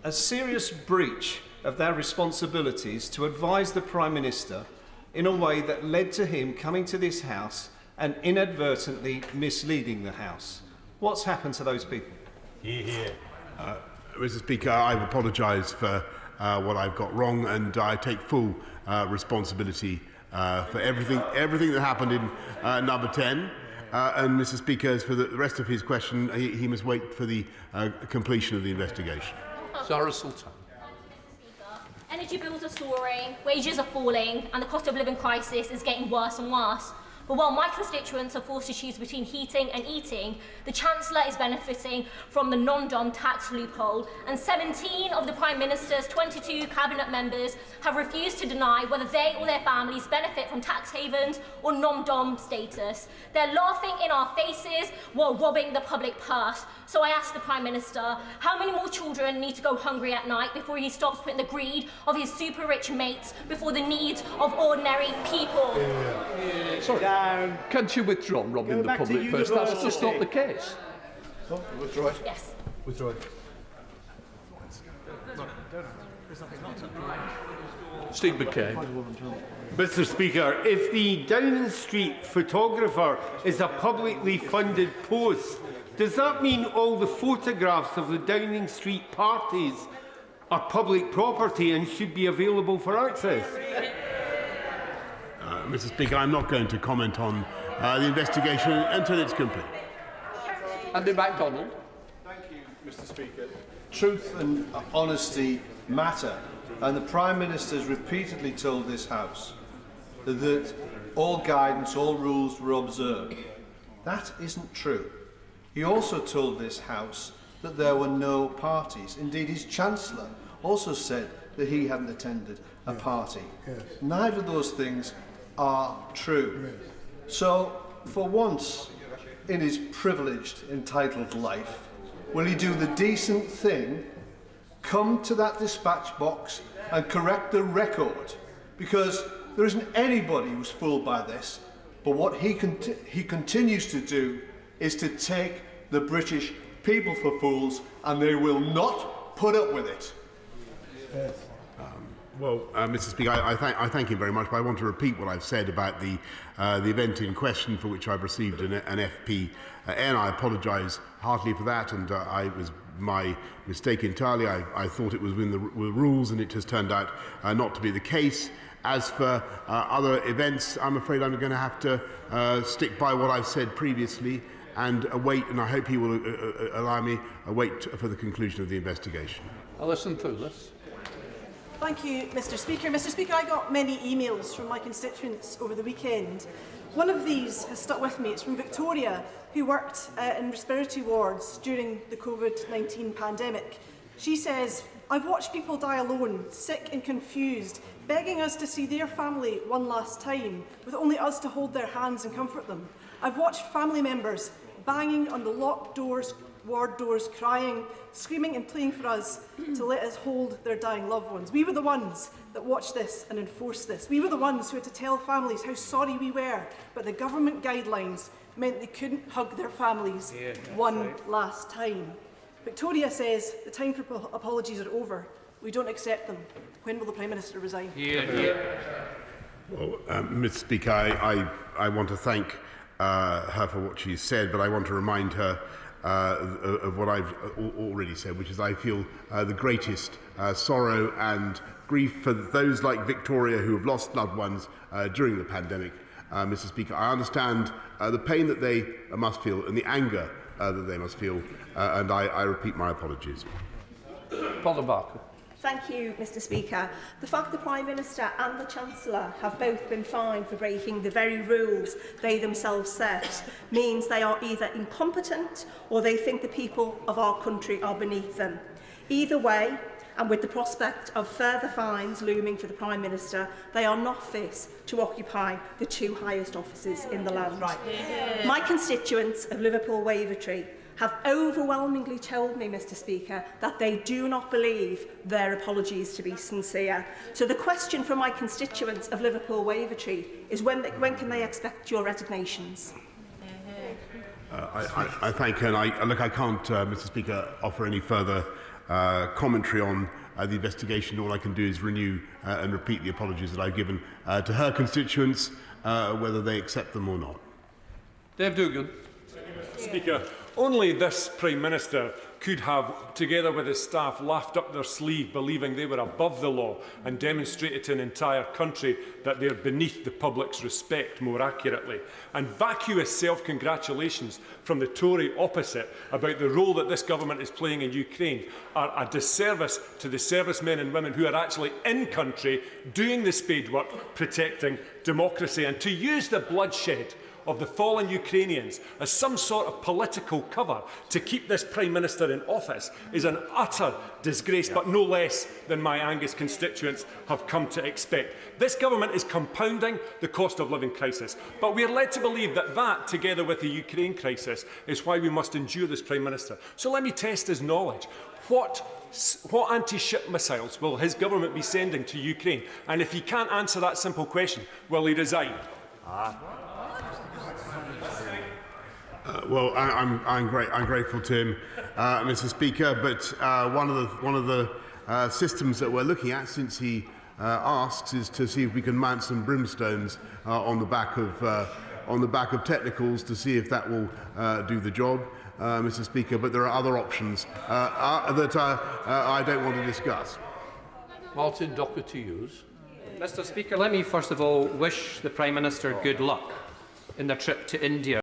a serious breach of their responsibilities to advise the Prime Minister in a way that led to him coming to this House and inadvertently misleading the House. What's happened to those people? Mr. Speaker, I've apologised for what I've got wrong, and I take full responsibility for everything that happened in number 10. And Mr. Speaker, as for the rest of his question, he must wait for the completion of the investigation. Zara Sultan. Energy bills are soaring, wages are falling, and the cost of living crisis is getting worse and worse. But while my constituents are forced to choose between heating and eating, the Chancellor is benefiting from the non-dom tax loophole, and 17 of the Prime Minister's 22 cabinet members have refused to deny whether they or their families benefit from tax havens or non-dom status. They're laughing in our faces while robbing the public purse. So I ask the Prime Minister, how many more children need to go hungry at night before he stops putting the greed of his super-rich mates before the needs of ordinary people? Sorry, can't you withdraw robbing the public first? That's just not the case. Oh, withdraw it. Yes. Withdraw it. Steve McKay. Mr. Speaker, if the Downing Street photographer is a publicly funded post, does that mean all the photographs of the Downing Street parties are public property and should be available for access? Mr. Speaker, I'm not going to comment on the investigation until it's complete. Andy MacDonald. Thank you, Mr. Speaker. Truth and honesty matter, and the Prime Minister has repeatedly told this House that all guidance, all rules were observed. That isn't true. He also told this House that there were no parties. Indeed, his Chancellor also said that he hadn't attended a party. Yes. Neither of those things are true. So, for once in his privileged, entitled life, will he do the decent thing, come to that dispatch box and correct the record? Because there isn't anybody who's fooled by this, but what he continues to do is to take the British people for fools, and they will not put up with it. Yes. Well, Mr. Speaker, I thank him very much, but I want to repeat what I've said about the event in question, for which I've received an FP, and I apologise heartily for that, and it was my mistake entirely. I thought it was within the rules, and it has turned out not to be the case. As for other events, I'm afraid I'm going to have to stick by what I've said previously and await, and I hope he will allow me, await for the conclusion of the investigation. Alison Thewlis. Thank you, Mr. Speaker. Mr. Speaker, I got many emails from my constituents over the weekend. One of these has stuck with me. It's from Victoria, who worked in respiratory wards during the COVID-19 pandemic. She says, "I've watched people die alone, sick and confused, begging us to see their family one last time, with only us to hold their hands and comfort them. I've watched family members banging on the locked doors, ward doors, crying, screaming and pleading for us to let us hold their dying loved ones. We were the ones that watched this and enforced this. We were the ones who had to tell families how sorry we were, but the government guidelines meant they couldn't hug their families one last time." Victoria says the time for apologies are over. We don't accept them. When will the Prime Minister resign? Well, Mr. Speaker, I want to thank her for what she said, but I want to remind her of what I've already said, which is I feel the greatest sorrow and grief for those like Victoria who have lost loved ones during the pandemic. Mr. Speaker, I understand the pain that they must feel and the anger that they must feel, and I repeat my apologies. Paula Barker. Thank you, Mr. Speaker. The fact the Prime Minister and the Chancellor have both been fined for breaking the very rules they themselves set means they are either incompetent or they think the people of our country are beneath them. Either way, and with the prospect of further fines looming for the Prime Minister, they are not fit to occupy the two highest offices in the land. My constituents of Liverpool Wavertree have overwhelmingly told me, Mr. Speaker, that they do not believe their apologies to be sincere. So the question from my constituents of Liverpool Wavertree is when can they expect your resignations? I thank her, and I can't, Mr. Speaker, offer any further commentary on the investigation. All I can do is renew and repeat the apologies that I've given to her constituents, whether they accept them or not. Dave Dugan. Speaker, Only this Prime Minister could have, together with his staff, laughed up their sleeve, believing they were above the law, and demonstrated to an entire country that they are beneath the public's respect, more accurately. And vacuous self-congratulations from the Tory opposite about the role that this government is playing in Ukraine are a disservice to the servicemen and women who are actually in country, doing the spade work, protecting democracy. And to use the bloodshed of the fallen Ukrainians as some sort of political cover to keep this Prime Minister in office is an utter disgrace, but no less than my Angus constituents have come to expect. This government is compounding the cost of living crisis, but we are led to believe that that, together with the Ukraine crisis, is why we must endure this Prime Minister. So let me test his knowledge. What anti-ship missiles will his government be sending to Ukraine? And if he can't answer that simple question, will he resign? Well, I'm grateful to him, Mr. Speaker. But one of the systems that we're looking at, since he asks, is to see if we can mount some brimstones on the back of technicals to see if that will do the job, Mr. Speaker. But there are other options that I don't want to discuss. Martin Docker to use. Mr. Speaker, let me first of all wish the Prime Minister good luck in their trip to India.